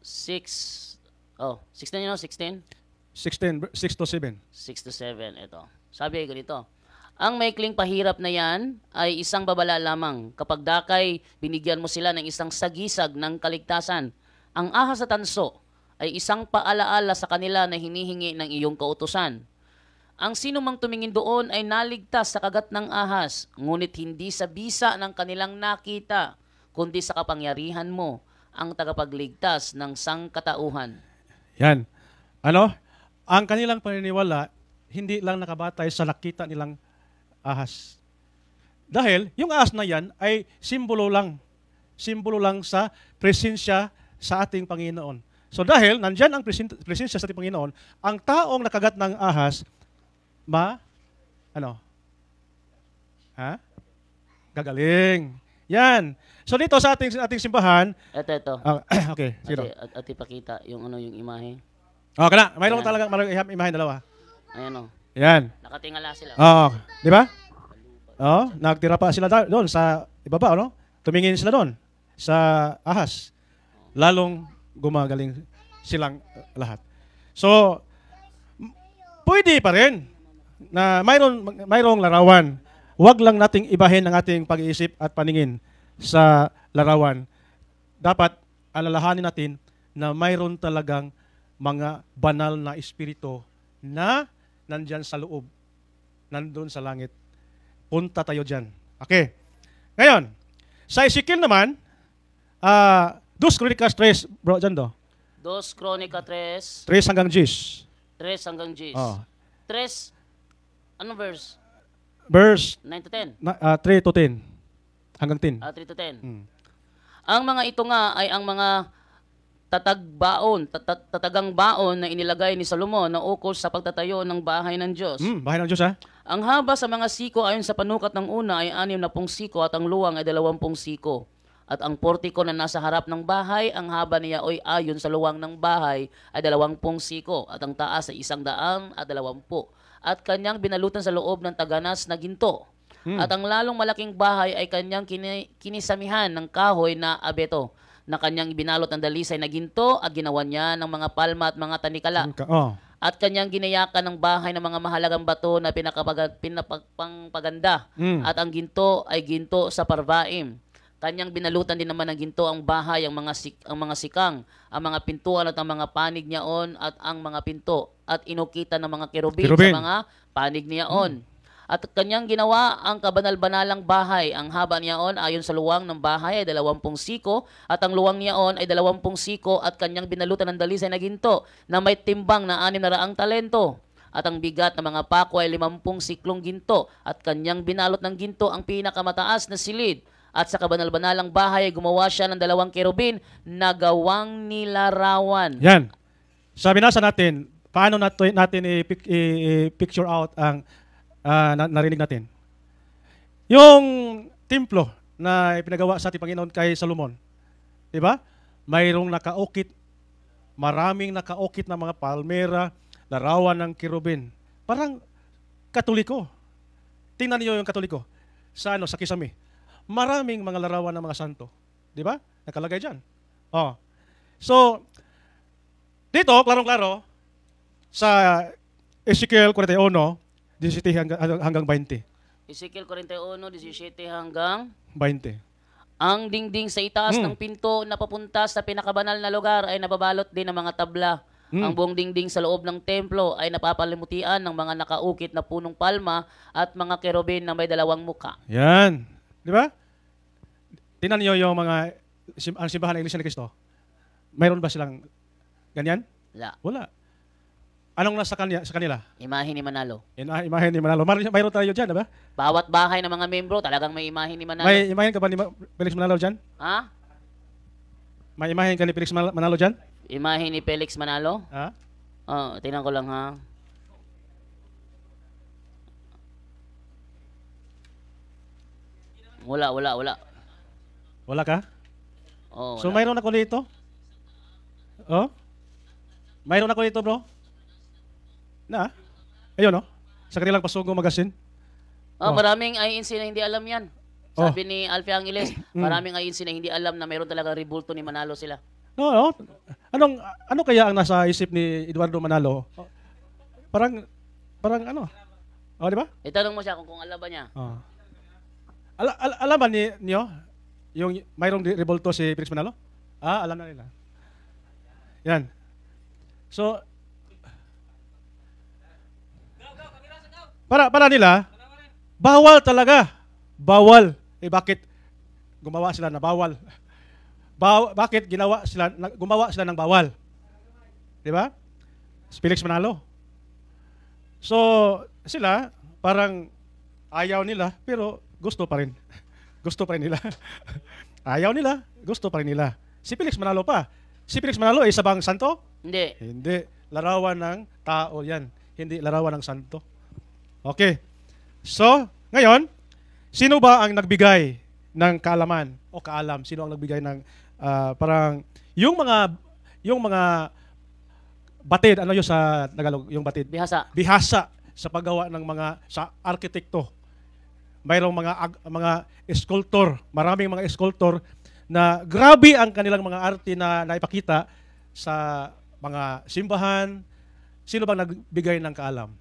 6 16 yun, 16? 16 6 to 7. 6 to 7, ito. Sabi ganito, ang maikling pahirap na yan ay isang babala lamang kapag dakay binigyan mo sila ng isang sagisag ng kaligtasan. Ang ahas sa tanso ay isang paalaala sa kanila na hinihingi ng iyong kautusan. Ang sino mang tumingin doon ay naligtas sa kagat ng ahas, ngunit hindi sa bisa ng kanilang nakita, kundi sa kapangyarihan mo, ang tagapagligtas ng sangkatauhan. Yan. Ano? Ang kanilang paniniwala hindi lang nakabatay sa nakita nilang ahas. Dahil yung ahas na yan ay simbolo lang. Simbolo lang sa presensya sa ating Panginoon. So dahil nandyan ang presensya sa ating Panginoon, ang taong nakagat ng ahas, gagaling. Yan. So dito sa ating simbahan, Ito. okay, sino? At ipakita yung yung imahe. Oh, kana. Mayroon Ayan. talaga imahe dalawa. Ayan o. Yan. Nakatingala sila. Oh, di ba? Oh, nagtira pa sila doon sa ibaba, no? Tumingin sila doon sa ahas. Lalong gumagaling silang lahat. So, pwede pa rin na mayroong larawan. Huwag lang nating ibahin ang ating pag-iisip at paningin sa larawan. Dapat alalahanin natin na mayroon talagang mga banal na espiritu na nandyan sa loob, nandun sa langit. Punta tayo dyan. Okay. Ngayon, sa Ezekiel naman, 2 Chronicles 3, bro, dyan do. 2 Kronika 3, 3 hanggang 10. 3 hanggang 10. Oh. 3, anong verse? Verse 9 to 10? 3 to 10. Hanggang 10. 3 to 10. Hmm. Ang mga ito nga ay ang mga tatagang baon na inilagay ni Solomon na ukol sa pagtatayo ng bahay ng Diyos. Bahay ng Diyos, ha? Ang haba sa mga siko ayon sa panukat ng una ay 60 siko at ang luwang ay 20 siko. At ang portiko na nasa harap ng bahay, ang haba niya ay ayon sa luwang ng bahay ay 20 siko at ang taas ay 120. At kanyang binalutan sa loob ng taganas na ginto. At ang lalong malaking bahay ay kanyang kinisamihan ng kahoy na abeto na kanyang ibinalot ng dalisay na ginto at ginawa niya ng mga palma at mga tanikala. At kanyang ginayakan ng bahay ng mga mahalagang bato na pinapagpaganda. At ang ginto ay ginto sa Parvaim. Kanyang binalutan din naman ng ginto ang bahay, ang mga sikang, ang mga pintuan at ang mga panig niyaon at ang mga pinto. At inukitan ng mga kerubin sa mga panig niyaon. At kanyang ginawa ang kabanal-banalang bahay. Ang haba niyaon ayon sa luwang ng bahay ay 20 siko at ang luwang niyaon ay 20 siko at kanyang binalutan ng dalisay na ginto na may timbang na 600 talento. At ang bigat ng mga pako ay 50 siklong ginto at kanyang binalot ng ginto ang pinakamataas na silid. At sa kabanal-banalang bahay ay gumawa siya ng 2 kerubin na gawang nilarawan. Yan. Sabi nasa natin, paano natin i-picture out ang narinig natin. Yung templo na ipinagawa sa ating Panginoon kay Solomon, di ba? Mayroong nakaukit, maraming nakaukit na mga palmera, larawan ng kirubin. Parang Katoliko. Tingnan niyo yung Katoliko. Sa Kisame. Maraming mga larawan ng mga santo. Di ba? Nakalagay dyan. Oh. So, dito, klarong-klaro, sa Ezekiel 41, 17 hanggang 20. Ezekiel 41, 17 hanggang 20. ang dingding sa itaas ng pinto na papunta sa pinakabanal na lugar ay nababalot din ng mga tabla Ang buong dingding sa loob ng templo ay napapalimutian ng mga nakaukit na punong palma at mga kerubin na may dalawang muka. Yan. Di ba? Tingnan niyo yung mga, ang simbahan ng Iglesia ni Cristo. Mayroon ba silang ganyan? Wala. Wala. Anong nasa sa kanila? Imahe ni Manalo. Imahen ni Manalo. Mayroon tayo dyan, di ba? Bawat bahay ng mga membro talagang may imahe ni Manalo. May imahen ka ba ni Felix Manalo dyan? Ha? May imahen ka ni Felix Manalo dyan? Imahe ni Felix Manalo? Ha? Oh, tingnan ko lang ha. Wala. Wala ka? Oh, So wala. mayroon ako dito? Oh? Mayroon ako dito, bro? Na? Ayun, no? Sa kanilang Pasugo Magazine. Oh, Oh. maraming INC na hindi alam yan. Oh. Sabi ni Alfie Angeles, maraming INC na hindi alam na mayroon talaga rebulto ni Manalo sila. No, no. Ano kaya ang nasa isip ni Eduardo Manalo? Parang ano? Oh, di ba? Itanong mo siya kung alam ba niya. Oh. Alam ba niyo yung mayroong revolto si Felix Manalo? Alam na nila. Yan. So, para nila, bawal talaga. Bawal. Bakit gumawa sila na bawal? Bakit gumawa sila ng bawal? Di ba? Si Felix Manalo. So, sila parang ayaw nila pero gusto pa rin. Gusto pa rin nila. Ayaw nila, gusto pa rin nila. Si Felix Manalo pa. Si Felix Manalo ay sabang santo? Hindi. Hindi. Larawan ng tao yan. Hindi larawan ng santo. Okay. So, ngayon, sino ba ang nagbigay ng kaalaman o kaalam? Sino ang nagbigay ng parang yung mga batid, ano yun sa Tagalog, yung batid? Bihasa. Bihasa sa paggawa ng sa arkitekto. Mayroong mga sculptor, maraming mga sculptor na grabe ang kanilang mga arte na naipakita sa mga simbahan. Sino bang nagbigay ng kaalam?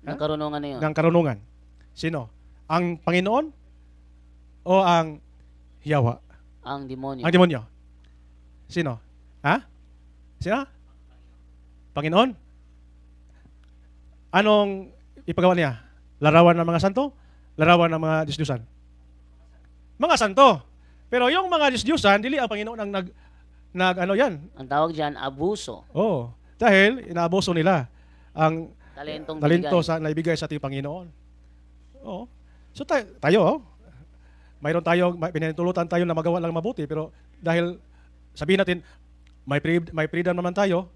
Ng karunungan na yun. Ng karunungan? Sino? Ang Panginoon o ang Hiyawa? Ang demonyo. Ang demonyo? Sino? Ha? Sino? Panginoon? Anong ipagawa niya? Larawan ng mga santo? Larawan ng mga Diyos-Diyusan? Mga santo. Pero yung mga Diyos-Diyusan, dili ang Panginoon ang ano yan. Ang tawag dyan, abuso. Oh, dahil inaabuso nila ang Talentong talento binigay. sa naibigay sa ating Panginoon. Oh. So tayo, mayroon tayo, pinahintulutan tayo na magawa lang mabuti, pero dahil sabihin natin, may freedom naman tayo,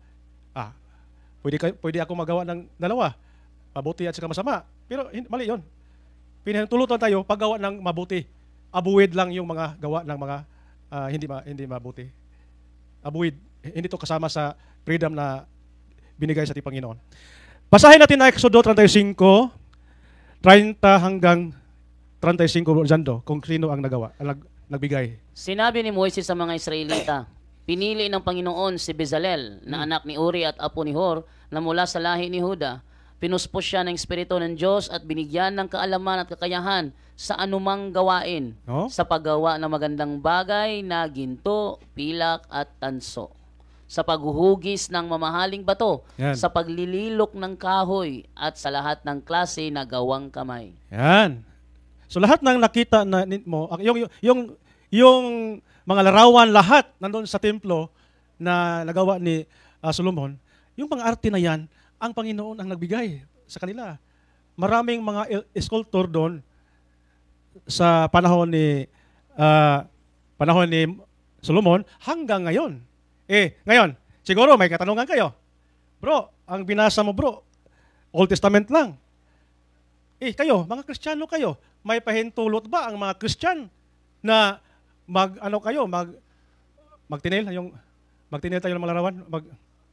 pwede ako magawa ng dalawa, mabuti at saka masama. Pero mali yun. Pinahintulutan tayo paggawa ng mabuti. Abuid lang yung mga gawa ng mga hindi mabuti. Abuid. Hindi to kasama sa freedom na binigay sa ating Panginoon. Basahin natin na Exodo 35, 30 hanggang 35 dyan kung sino ang nagbigay. Sinabi ni Moises sa mga Israelita, pinili ng Panginoon si Bezalel na anak ni Uri at apo ni Hor na mula sa lahi ni Huda. Pinuspos siya ng Espiritu ng Diyos at binigyan ng kaalaman at kakayahan sa anumang gawain, No? sa paggawa ng magandang bagay na ginto, pilak at tanso, sa paghuhugis ng mamahaling bato, Yan. sa paglililok ng kahoy at sa lahat ng klase na gawang kamay. Yan. So lahat ng nakita na mo, yung mga larawan, lahat nandun sa templo na nagawa ni Solomon, yung mga arte na yan, ang Panginoon ang nagbigay sa kanila. Maraming mga sculptor doon sa panahon ni Solomon hanggang ngayon. Ngayon, siguro may katanungan kayo. Bro, ang binasa mo bro, Old Testament lang. Kayo, mga Kristiyano kayo, may pahintulot ba ang mga Kristyan na magtinil tayo ng mga larawan?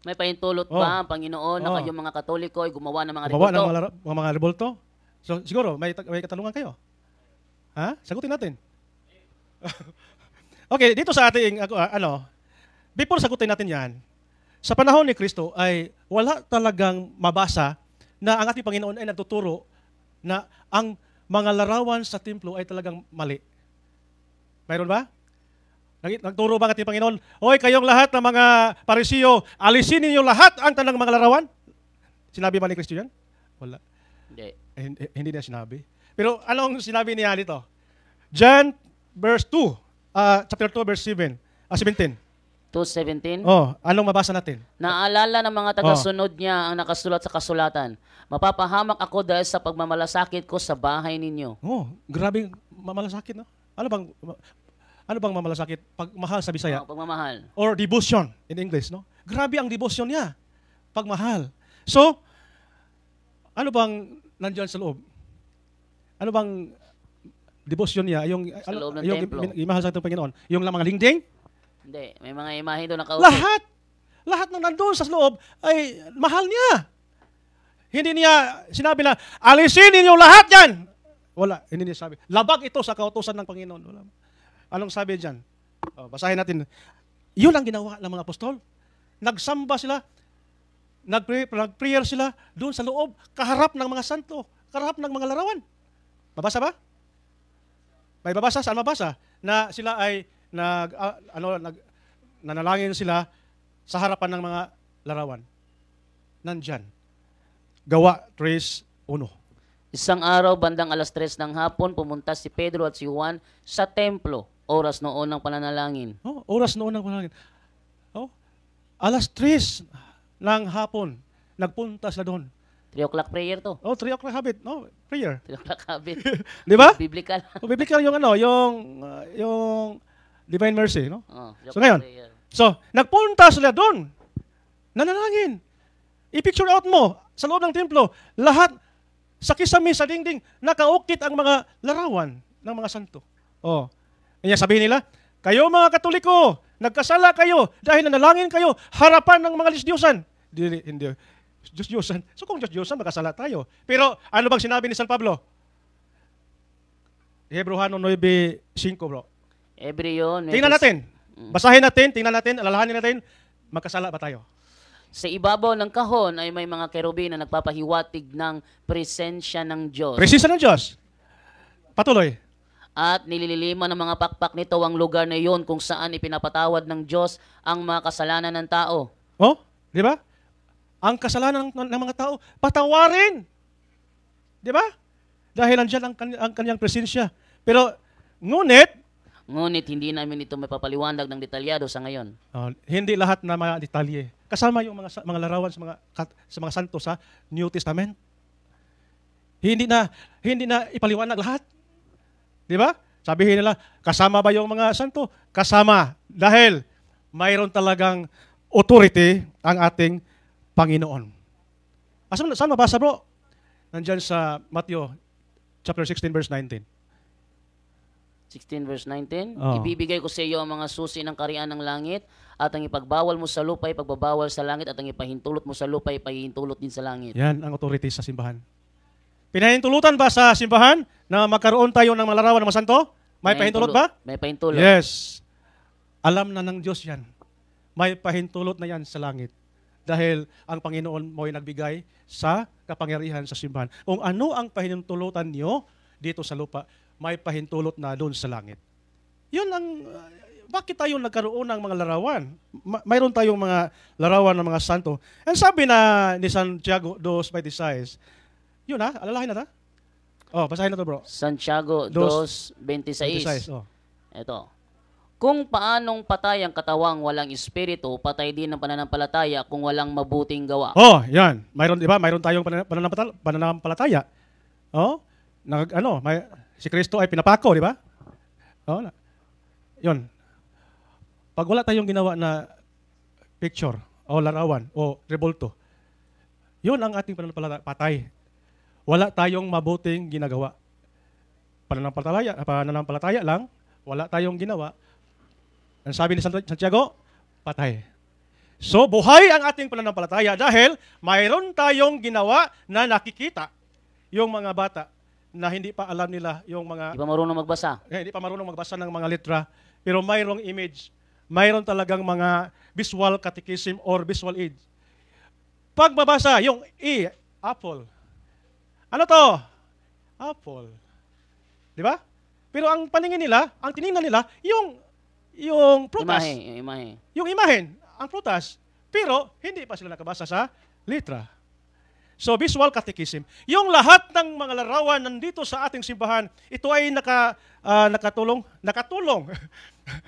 May pahintulot ba ang Panginoon na kayong mga Katoliko ay gumawa ng mga Gumawa rebulto? ng mga rebulto? So, siguro, may katanungan kayo. Ha? Sagutin natin. Okay, dito sa ating, before sagutin natin yan, sa panahon ni Kristo ay wala talagang mabasa na ang ating Panginoon ay nagtuturo na ang mga larawan sa templo ay talagang mali. Mayroon ba? Nagturo ba ating Panginoon, "Hoy, kayong lahat ng mga Parisiyo, alisin ninyo lahat ang tanang mga larawan"? Sinabi ba ni Kristo yan? Wala. Hindi. Hindi niya sinabi. Pero anong sinabi niya dito? John verse 2, chapter 2 verse 17. 2:17. Oh, anong mabasa natin? Naalala ng mga tagasunod niya ang nakasulat sa kasulatan. Mapapahamak ako dahil sa pagmamalasakit ko sa bahay ninyo. Oh, grabe mamalasakit, no? Ano bang mamalasakit? Pagmahal sa Bisaya. Pagmamahal. Or devotion in English, no? Grabe ang devotion niya. Pagmahal. So, ano bang nandiyan sa loob? Ano bang devotion niya? Sa loob ng yung templo. imahal sa ating Panginoon? Yung mga lingding? Hindi. May mga imahe doon nakaupo. Lahat ng nandoon sa loob ay mahal niya. Hindi niya sinabi na, alisin ninyo lahat yan. Wala. Hindi niya sabi. Labag ito sa kautusan ng Panginoon. Wala. Anong sabi dyan? Basahin natin. Yun ang ginawa ng mga apostol. Nagsamba sila. Nag-prayer sila doon sa loob, kaharap ng mga santo, kaharap ng mga larawan. Mabasa ba? May babasa? Saan mabasa? Na sila ay nanalangin sila sa harapan ng mga larawan. Nandyan. Gawa 3:1. Isang araw, bandang 3:00 ng hapon, pumunta si Pedro at si Juan sa templo. Oras noon ng pananalangin. Oras noon ng panalangin. 3:00 ng hapon, nagpunta sila doon. 3 o'clock prayer to. 3 o'clock habit. Prayer. 3 o'clock habit. Di ba? Biblical. Biblical yung yung divine mercy, no? So 3 ngayon, prayer. nagpunta sila doon. Nanalangin. I-picture out mo sa loob ng templo, lahat sa kisame, sa dingding, nakaukit ang mga larawan ng mga santo. Kaya sabihin nila, kayo mga Katoliko, nagkasala kayo dahil nanalangin kayo harapan ng mga Diyos-Diyosan. Hindi. Diyos-Diyosan. So kung Diyos-Diyosan, magkasala tayo. Pero ano bang sinabi ni San Pablo? Hebrewano 9:5, bro. Hebreo. Tingnan natin. Basahin natin, tingnan natin, alalahanin natin, magkasala ba tayo? Sa ibabaw ng kahon ay may mga kerubin na nagpapahiwatig ng presensya ng Diyos. Presensya ng Diyos. Patuloy. At nilililiman ng mga pakpak nito ang lugar na iyon kung saan ipinapatawad ng Diyos ang mga kasalanan ng tao. Di ba? Ang kasalanan ng mga tao, patawarin. Di ba? Dahil andyan ang kanyang presensya. Pero, ngunit, hindi namin ito may papaliwanag ng detalyado sa ngayon. hindi lahat na mga detalye. Kasama yung mga larawan sa mga santo sa New Testament. Hindi na ipaliwanag lahat. Di ba? Sabihin nila, kasama ba yung mga santo? Kasama. Dahil mayroon talagang authority ang ating Panginoon. Saan mabasa, bro? Nandyan sa Matthew chapter 16 verse 19. 16 verse 19, Oh. Ibibigay ko sa iyo ang mga susi ng kariyan ng langit, at ang ipagbawal mo sa lupa ay pagbabawal sa langit, at ang ipahintulot mo sa lupa ay pahintulot din sa langit. Yan ang authority sa simbahan. Pinahintulutan ba sa simbahan na magkaroon tayo ng mga larawan ng mga santo? May pahintulot ba? May pahintulot. Yes. Alam na ng Diyos yan. May pahintulot na yan sa langit. Dahil ang Panginoon mo ay nagbigay sa kapangyarihan sa simbahan. Kung ano ang pahintulutan niyo dito sa lupa, may pahintulot na doon sa langit. Yun ang, bakit tayo nagkaroon ng mga larawan? Mayroon tayong mga larawan ng mga santo. And sabi na ni Santiago 2:26, yun alalahin na ta? Basahin na to, bro. Santiago 2:26. Ito. Kung paanong patay ang katawang walang espiritu, patay din ang pananampalataya kung walang mabuting gawa. Yan. Mayroon, di ba? Mayroon tayong pananampalataya. Si Kristo ay pinapako, di ba? Yun. Pag wala tayong ginawa na picture, o larawan, o rebulto, yun ang ating pananampalataya, patay. Wala tayong mabuting ginagawa. Pananampalataya lang, wala tayong ginawa. Ang sabi ni Santiago, patay. So, buhay ang ating pananampalataya dahil mayroon tayong ginawa na nakikita yung mga bata na hindi pa alam nila yung mga... Hindi pa marunong magbasa. Hindi pa marunong magbasa ng mga letra, pero mayroong image, mayroon talagang mga visual catechism or visual aid. Pagbabasa, yung E, apple. Ano to? Apple. Di ba? Pero ang paningin nila, ang tiningnan nila, yung prutas. Imahe. Yung imahen, ang prutas. Pero hindi pa sila nakabasa sa litra. So, visual catechism. Yung lahat ng mga larawan nandito sa ating simbahan, ito ay nakatulong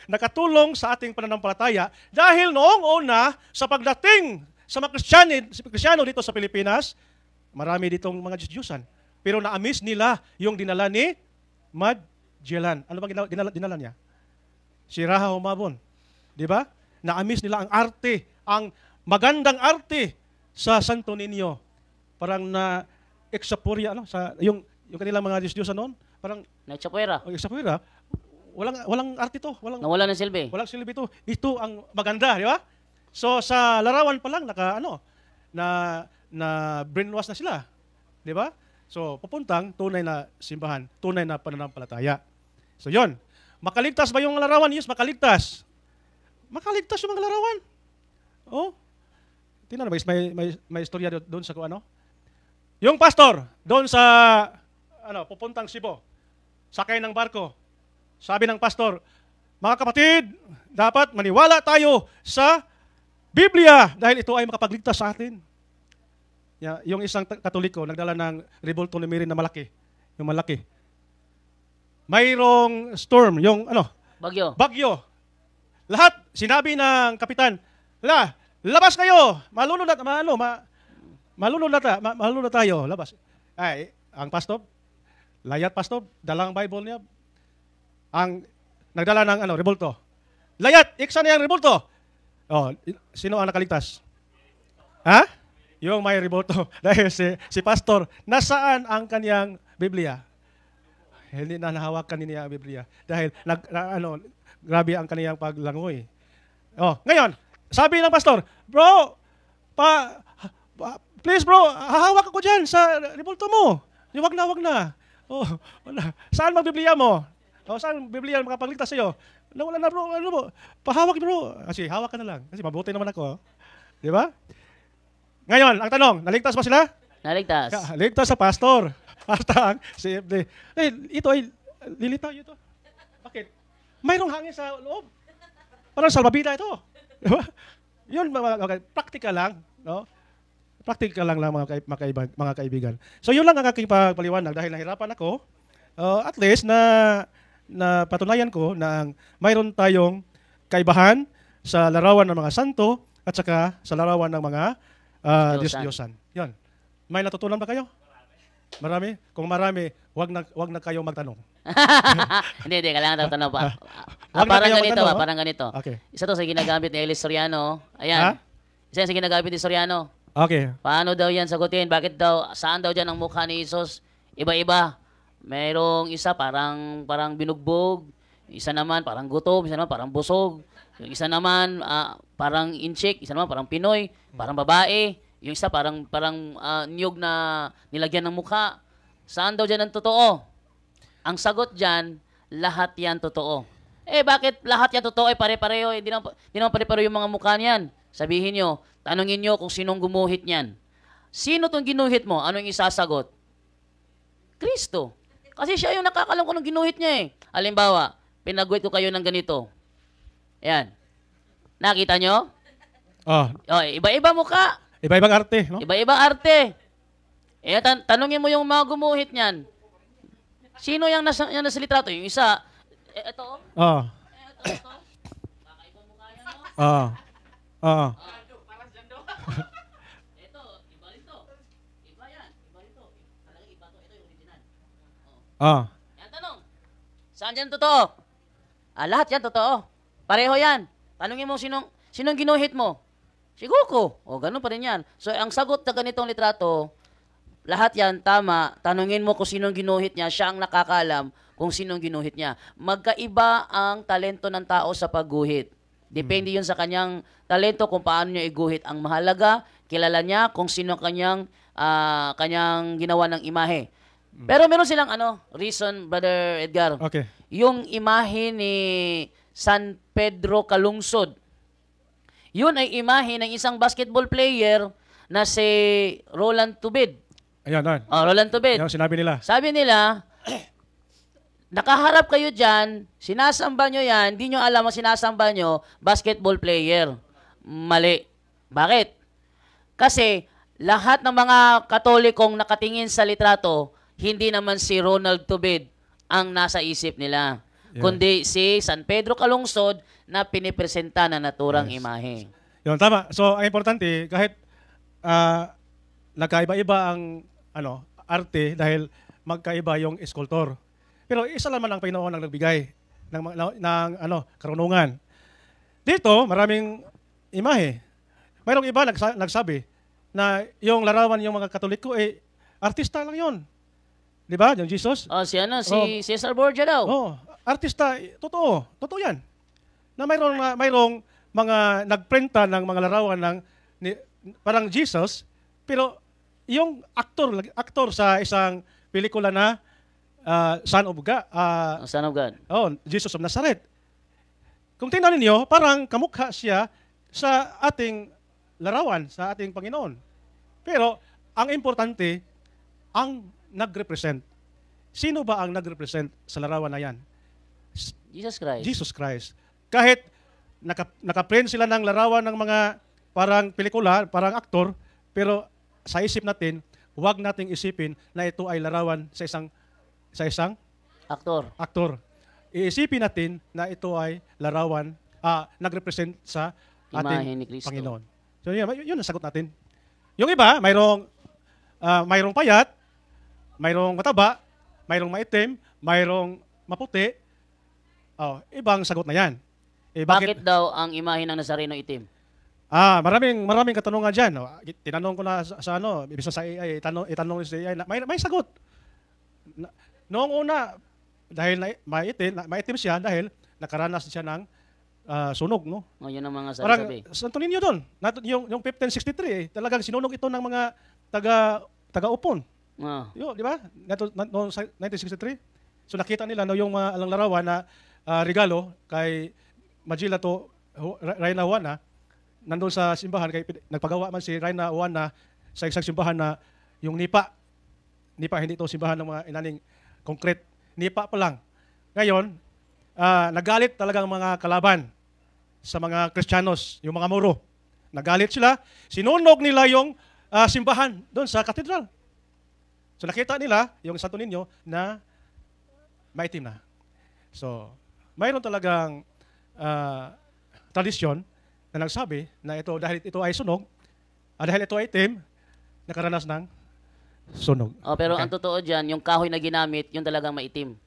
nakatulong sa ating pananampalataya dahil noong una, sa pagdating sa mga Kristiyano dito sa Pilipinas, marami ditong mga Diyos-Diyosan. Pero na-amiss nila yung dinala ni Magellan. Ano bang dinala niya? Si Raha Humabon. Di ba? Na-amiss nila ang arte, ang magandang arte sa Santo Niño. Parang na eksaporya, sa yung kanilang mga Diyos-Diyosan noon, parang Nagtsapuera. eksaporya, walang arte to, Nawala ng silbi. walang silbi to. Ito ang maganda, di ba? So sa larawan pa lang na brainwash na sila, di ba? So pupuntang tunay na simbahan, tunay na pananampalataya. So yon. Makaligtas ba yung larawan? Yes, makaligtas. Makaligtas yung mga larawan. Oh. Tingnan mo, may istorya doon sa ano? Yung pastor, doon sa pupuntang Cebu, sakay ng barko. Sabi ng pastor, mga kapatid, dapat maniwala tayo sa Biblia dahil ito ay makapagligtas sa atin. Yung isang Katoliko, nagdala ng rebulto ni Mary na malaki. Yung malaki. Mayroong storm, yung bagyo. Lahat, sinabi ng kapitan, labas kayo, malulunod tayo, labas. Ay, ang pastor, layat pastor, dalang Bible niya, ang nagdala ng rebulto. Layat, iksa na yung rebulto. Oh, sino ang nakaligtas? Ha? Yung may rebulto. Dahil si pastor, nasaan ang kanyang Biblia? Hindi na nahawakan niya ang Biblia. Dahil, grabe ang kaniyang paglangoy. Oh, ngayon, sabi ng pastor, bro, please bro, hahawak ako dyan sa rebulto mo. Wag na. Oh, wala. Saan ang Biblia mo? Saan ang Biblia makapagligtas sa'yo? Wala na bro, pahawak bro. Kasi hawak ka na lang. Kasi mabuti naman ako. Di ba? Ngayon, ang tanong, naligtas ba sila? Naligtas. Ligtas sa pastor. Hasta ang CFD. Ito ay lilitaw ito. Bakit? Mayroong hangin sa loob. Parang salbabida ito. Di ba? Yun, practical lang. No? Practical lang mga kaibigan. So yun lang ang aking pagpaliwanag dahil nahirapan ako. At least na patunayan ko na mayroon tayong kaibahan sa larawan ng mga santo at saka sa larawan ng mga Diyos-Diyosan. Yun. May natutunan ba kayo? Marami? Kung marami, wag na kayo magtanong. Hindi, kailangan tatanong pa. Wag na Parang kayo ganito magtanong, parang ganito. Okay. Isa to sa ginagamit ni Elis Soriano. Ayan. Isa sa ginagamit ni Soriano. Okay. Paano daw yan sagutin? Bakit daw, saan daw dyan ang mukha ni Jesus? Iba-iba. Mayroong isa parang binugbog. Isa naman parang gutom. Isa naman parang busog. Yung isa naman parang inchik. Isa naman parang Pinoy. Parang babae. Yung isa parang niyog na nilagyan ng mukha. Saan daw dyan ang totoo? Ang sagot dyan, lahat yan totoo. Bakit lahat yan totoo? Pare-pareho. Hindi naman pare-pareho yung mga mukha niyan. Sabihin nyo, tanungin nyo kung sinong gumuhit niyan. Sino tong ginuhit mo? Anong isasagot? Kristo. Kasi siya yung nakakalam ko ng ginuhit niya eh. Halimbawa, pinagwit ko kayo ng ganito. Ayan. Nakita nyo? Iba-iba mukha. Iba-ibang arte, no? Iba-ibang arte. Tanungin mo yung mga gumuhit niyan. Sino yung nasa litrato? Yung isa, ito. Ito. Kakaibang mukha yan, no? Ito, iba rito. Iba yan. Iba rito. Talagang iba to. Ito yung original. Yan tanong. Saan dyan totoo? Lahat yan totoo. Pareho yan. Tanungin mo sinong ginuhit mo? Si Goku. Ganun pa rin yan. So, ang sagot na ganitong litrato, lahat yan tama. Tanungin mo kung sinong ginuhit niya. Siya ang nakakaalam kung sinong ginuhit niya. Magkaiba ang talento ng tao sa pagguhit. Depende yun sa kanyang talento kung paano niya iguhit. Ang mahalaga, kilala niya kung sino kanyang ginawa ng imahe. Pero meron silang reason, Brother Edgar. Okay. Yung imahe ni San Pedro Calungsod, yun ay imahe ng isang basketball player na si Roland Tubid. Ayan. Roland Tubid. Yan ang sinabi nila. Sabi nila, nakaharap kayo dyan, sinasamba nyo yan, hindi nyo alam ang sinasamba nyo, basketball player. Mali. Bakit? Kasi lahat ng mga Katolikong nakatingin sa litrato, hindi naman si Ronald Tubid ang nasa isip nila, kundi si San Pedro Calungsod na pinipresenta na naturang imahe. Yun, tama. So, ang importante, kahit nagkaiba-iba ang arte dahil magkaiba yung eskultor. Pero isa naman ang Panginoon ang nagbigay ng karunungan. Dito, maraming imahe. Mayroong iba nagsabi na yung larawan yung mga Katoliko, artista lang yun. Di ba? Yung Jesus. Si Cesar Borgia daw. Artista, totoo. Totoo yan. Na mayroong mga nagprenta ng mga larawan ng parang Jesus, pero yung aktor sa isang pelikula na Son of God. Jesus of Nazareth. Kung tingnan ninyo, parang kamukha siya sa ating larawan, sa ating Panginoon. Pero ang importante, ang nag-represent. Sino ba ang nag-represent sa larawan na yan? Jesus Christ. Kahit nakaprint sila ng larawan ng mga parang pelikula, parang aktor, pero sa isip natin, huwag nating isipin na ito ay larawan sa isang aktor. Iisipin natin na ito ay larawan, nag-represent sa ating Panginoon. So yun ang sagot natin. Yung iba, mayroong payat, mayroong mataba, mayroong maitim, mayroong maputi. Ibang sagot na yan. Bakit daw ang imahe ng Nazareno itim? Maraming katanungan dyan. Tinanong ko na ibig sa AI, itanong sa AI, may sagot. Noong una, dahil maitim siya dahil nakaranas siya ng sunog, no? Yun ang mga parang sabi. Santo Niño doon. Yung 1563, talagang sinunog ito ng mga taga-upon. Di ba? Noong 1963. So nakita nila yung mga larawan na regalo kay Magilla to Reyna Juana, nandun sa simbahan, nagpagawa man si Reyna Juana sa isang simbahan na yung nipa, hindi ito simbahan ng mga inaning concrete, nipa pa lang. Ngayon, nagalit talagang mga kalaban sa mga Kristiyanos, yung mga Moro. Nagalit sila, sinunog nila yung simbahan doon sa katedral. So nakita nila yung Santo Niño na maitim na. So, mayroon talagang tradisyon na nagsabi na ito, dahil ito ay sunog, dahil ito ay itim, nakaranas ng sunog. Pero ang totoo dyan, yung kahoy na ginamit, yung talagang maitim.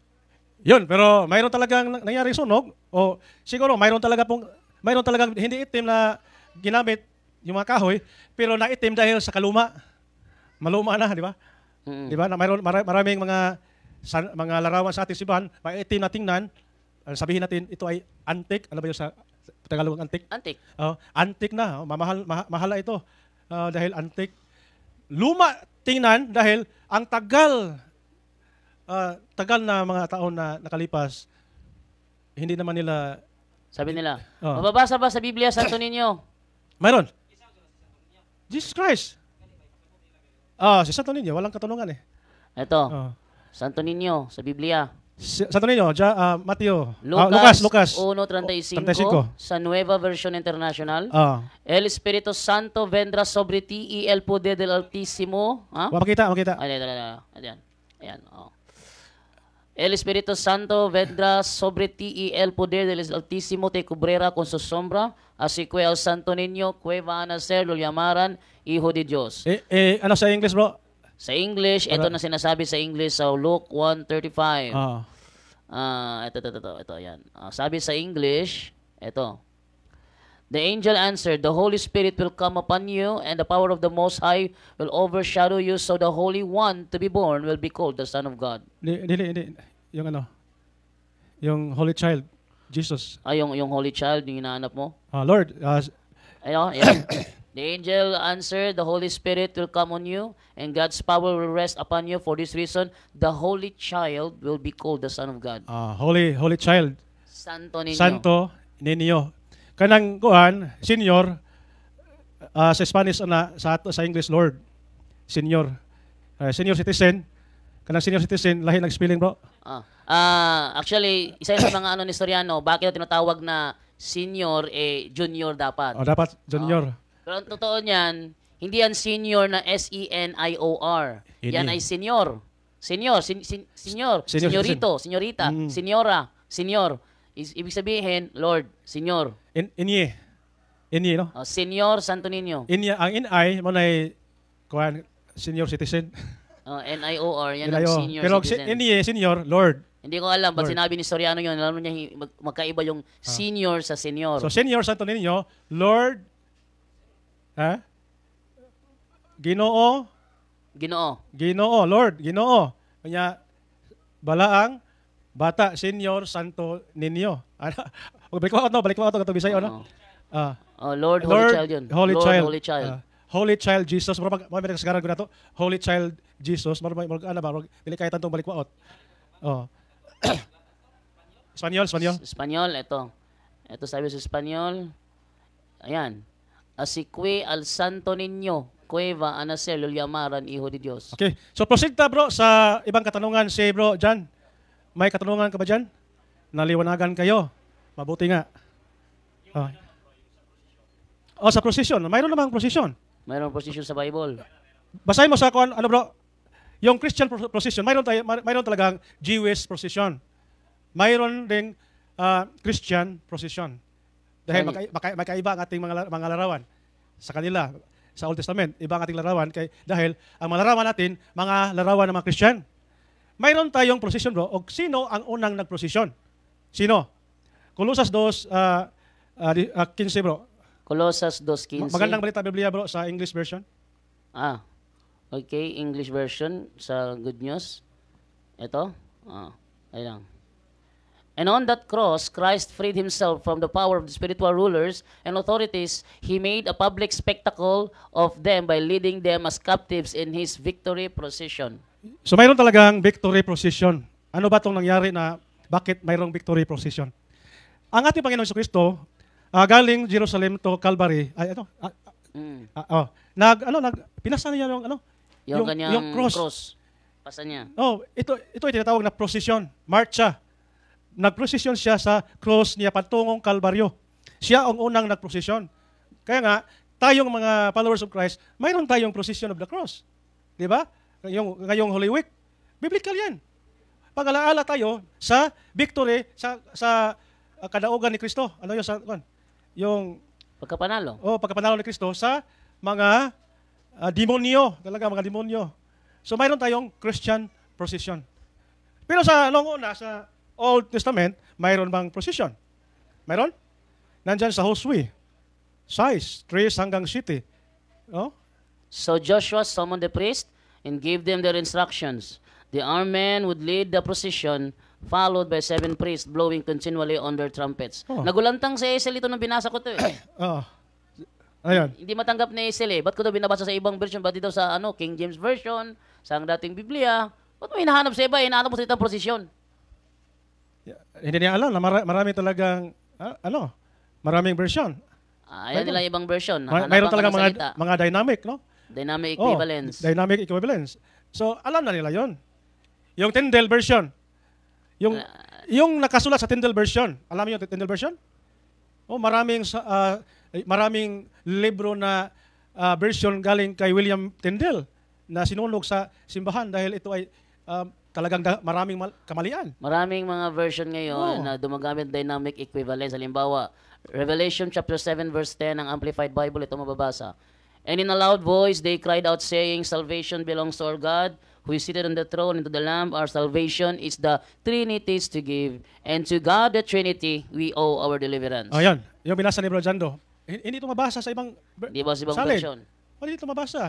Yun, pero mayroon talagang nangyaring sunog, o siguro mayroon talagang hindi itim na ginamit yung mga kahoy, pero naitim dahil sa kaluma. Maluma na, di ba? Di ba? Na maraming mga larawan sa ating simbahan, maitim na tingnan, sabihin natin, ito ay antique. Ano ba yun sa Tagalog antique? Antique. Antique na. Mahal na ito. Dahil antique. Luma tingnan dahil ang tagal na mga taon na nakalipas, hindi naman nila... Sabi nila, mababasa ba sa Biblia, Santo Niño? Mayroon. Jesus Christ. Si Santo Niño, walang katanungan eh. Ito, Santo Niño sa Biblia. Santo Niño, Mateo. Lucas 1:35 sa Nueva Version International. El Espíritu Santo vendrá sobre ti y el poder del Altísimo. Makita. Ayan. El Espíritu Santo vendrá sobre ti y el poder del Altísimo te cubrirá con su sombra. Así que el Santo Niño que va a nacer lo llamarán Hijo de Dios. Ano sa English, bro? Sa English, ito na sinasabi sa English sa Luke 1:35. Ito, yan. Sabi sa English, ito. The angel answered, the Holy Spirit will come upon you, and the power of the Most High will overshadow you, so the Holy One to be born will be called the Son of God. Hindi. Yung Holy Child, Jesus. Yung Holy Child, yung hinahanap mo? Lord. Ayan. The angel answered, the Holy Spirit will come on you, and God's power will rest upon you. For this reason, the Holy Child will be called the Son of God. Holy Child. Santo Niño. Kanang senior, sa Spanish sa English, Lord. Senior. Senior citizen. Kanang senior citizen, lahi nag-spelling, bro. Actually, isa yun sa mga ano ni Soriano, bakit tinatawag na senior, junior dapat. O, dapat junior. Pero ang totoo niyan, hindi yan senior na S-E-N-I-O-R. Yan Hindi. ay senior. Senior, Senior senyorito, senyorita, senyora, senior. Ibig sabihin, Lord, senior. Inye. Inye, no? Senior Santo Niño. Inye, ang inay, mo na kuhan, senior citizen. N-I-O-R, yan ang Ilayo. senior Pero citizen. inye, senior, Lord. Hindi ko alam, ba't Lord. sinabi ni Soriano yun, alam niya magkaiba yung senior sa senior. So, senior Santo Niño, Lord, Ginoo, Ginoo. Lord, Ginoo. Kanya, balaang, bata, senior, Santo Niño. Balik mo ako, ito Bisayo, no? Lord, Holy Child yun. Holy Lord, Child. Holy Child. Holy Child Jesus. Mga kasagaran ko na to. Holy Child Jesus. Dili kaya tantong balikwaot. Oh. Espanyol. Espanyol, ito. Ito sabi sa Espanyol. Ayan. Asique al Santo Niño, Cueva a nacer, lo llamaran Hijo de Dios. Okay. So proceed ta bro sa ibang katanungan si bro Jan. May katanungan ka ba dyan? Naliwanagan kayo. Mabuti nga. Sa procession. Mayroon namang procession. Mayroong position sa Bible. Basahin mo sa ano bro? Yung Christian procession, mayroon talagang Jewish procession. Mayroon ding Christian procession. Dahil magkaiba ang ating mga larawan sa kanila. Sa Old Testament, iba ang ating larawan. Dahil ang mga larawan natin, mga larawan ng mga Christian. Mayroon tayong procession bro. O sino ang unang nag-procession? Sino? Colosas 2:15 bro. Colosas 2:15. Magandang balita Biblia bro sa English version. Okay, English version sa Good News. Ito. Ayun lang. And on that cross, Christ freed himself from the power of the spiritual rulers and authorities. He made a public spectacle of them by leading them as captives in his victory procession. So mayroon talagang victory procession. Ano ba itong nangyari na bakit mayroong victory procession? Ang ating Panginoon Jesucristo, galing Jerusalem to Calvary, pinasa niya Yung kanyang yung cross. Pasa niya. Ito ay tinatawag na procession, marcha. Nagprosesyon siya sa cross niya patungong Kalbaryo. Siya ang unang nagprosesyon. Kaya nga, tayong mga followers of Christ, mayroon tayong procession of the cross. Di ba? Ngayong Holy Week. Biblical yan. Pag-alaala tayo sa victory, sa kadaugan ni Kristo. Ano yun? Yung Pagkapanalo. pagkapanalo ni Kristo sa mga demonyo. Talaga, mga demonyo. So, mayroon tayong Christian procession. Pero sa noong una, sa Old Testament, mayroon bang procession? Mayroon? Nandyan sa Josue, size, 3 hanggang city. So Joshua summoned the priest and gave them their instructions. The armed men would lead the procession, followed by 7 priests blowing continually on their trumpets. Nagulantang si Esel ito nung binasa ko ito eh. Ayan. Hindi matanggap ni Esel eh. Ba't ko ito binabasa sa ibang version? Ba't dito sa King James Version, sa ang dating Biblia? Ba't mo hinahanap sa iba? Hinahanap mo sa itang procession. Hindi niya alam na marami talagang, maraming version. Ayan nila ibang version. Mayroon talaga mga dynamic, no? Dynamic equivalence. Dynamic equivalence. So, alam na nila yon. Yung Tyndale version. Yung nakasulat sa Tyndale version. Alam niyo yung Tyndale version? Maraming libro na version galing kay William Tyndale na sinunog sa simbahan dahil ito ay talagang maraming kamalian. Maraming mga version ngayon na dumagamit dynamic equivalence. Halimbawa, Revelation chapter 7 verse 10 ng Amplified Bible, ito mababasa. And in a loud voice they cried out saying, Salvation belongs to our God, who is seated on the throne, and to the Lamb our salvation is the Trinity's to give. And to God the Trinity we owe our deliverance. Ayan, yung binasa ni Bro Jando. Hindi ito mabasa sa ibang Di ba sa ibang salin. version? Hindi ito mabasa.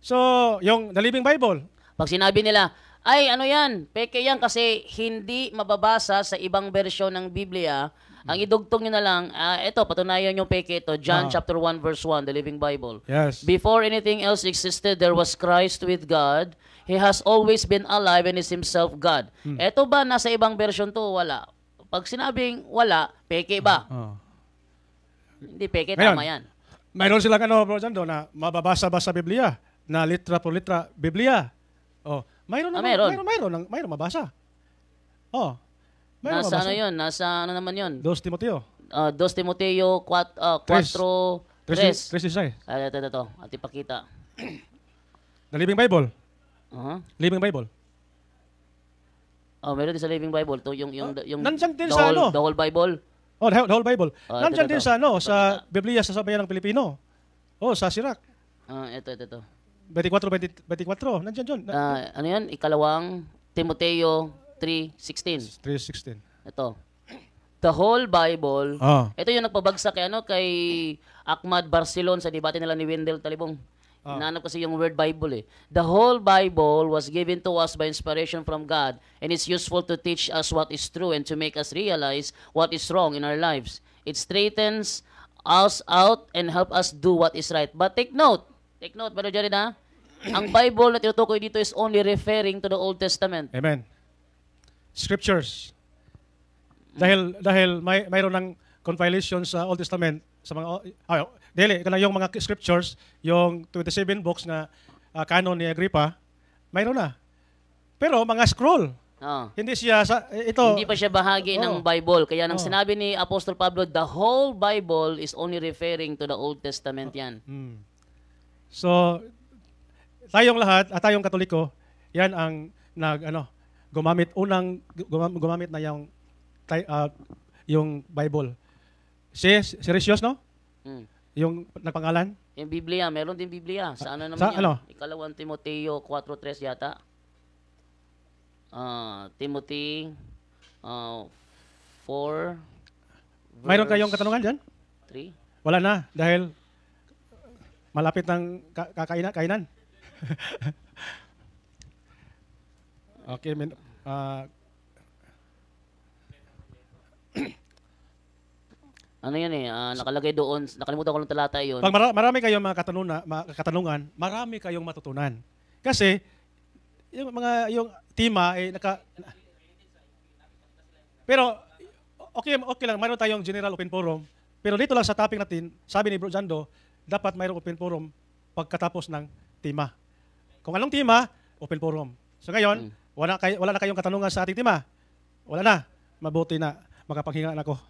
So, yung The Living Bible. Pag sinabi nila, ay ano yan, peke yan kasi hindi mababasa sa ibang bersyon ng Biblia, ang idugtong nyo na lang, ito, patunayan yung peke ito, John chapter 1 verse 1, The Living Bible. Yes. Before anything else existed, there was Christ with God. He has always been alive and is himself God. Ito ba nasa ibang bersyon to? Wala. Pag sinabing wala, peke ba? Hindi peke, Ngayon, tama yan. Mayroon silang Bro Jando, na mababasa ba sa Biblia? Na litra por litra Biblia. Mayroon naman, meron. mayroon mabasa. Oh. Mayroon Nasa mabasa. ano yun? Nasa ano naman yun? 2 Timoteo. 2 Timoteo 4, 3. 3. 3:16. Ito. At ipakita. The Living Bible. Uh-huh. Living Bible. Meron din sa Living Bible. To, yung Nandyan din the sa whole, ano? the whole Bible. Oh, the whole Bible. Nandyan ito. din sa ano, sa Biblia sa Sambayan ng Pilipino. Oh, sa Sirac. Ito. 24. Nandyan yun. Ano yan? Ikalawang Timoteo 3:16. 3:16. Ito. The whole Bible. Ah. Ito yung nagpabagsak kay Ahmad Barcelon sa debate nila ni Wendell Talibong. Hinanap kasi yung word Bible eh. The whole Bible was given to us by inspiration from God and it's useful to teach us what is true and to make us realize what is wrong in our lives. It straightens us out and help us do what is right. But take note, Brother Jared ha? Ang Bible na tinutukoy dito is only referring to the Old Testament. Amen. Scriptures. Dahil mayroon ng compilation sa Old Testament sa mga yung mga scriptures, yung 27 books na canon ni Agrippa, mayroon na. Pero mga scroll. Hindi siya ito. Hindi pa siya bahagi ng Bible. Kaya nang sinabi ni Apostol Pablo, the whole Bible is only referring to the Old Testament yan. So tayong lahat, tayong Katoliko, yan ang gumamit na yung Bible. Serious, no? Yung nagpangalan? Yung Biblia, meron din Biblia. Sa ano naman Sa yan? ano? Ikalawang Timoteo 4:3 yata. Timothy 4 Mayroon kayong katanungan dyan? 3. Wala na, dahil malapit ng kainan. Okay, Ano yan eh, nakalagay doon, nakalimutan ko lang talata yun. pag marami kayong mga katanungan, marami kayong matutunan. Kasi yung tema pero okay lang, mayroon tayong general open forum. Pero dito lang sa topic natin, sabi ni Bro Jando, dapat mayroong open forum pagkatapos ng tema. Kung anong tema, open forum. So ngayon, wala na kayong katanungan sa ating tema. Wala na. Mabuti na makapaghinga na ako.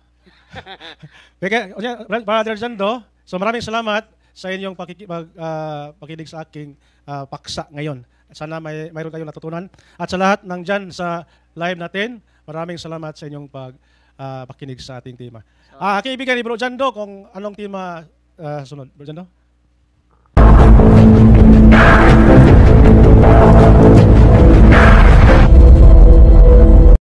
Brother Jando, so maraming salamat sa inyong pakinig sa aking paksa ngayon. Sana mayroon kayong natutunan. At sa lahat ng dyan sa live natin, maraming salamat sa inyong pakinig sa ating tema. Kaibigan ni Bro Jando, kung anong tema sunod. Bro Jando?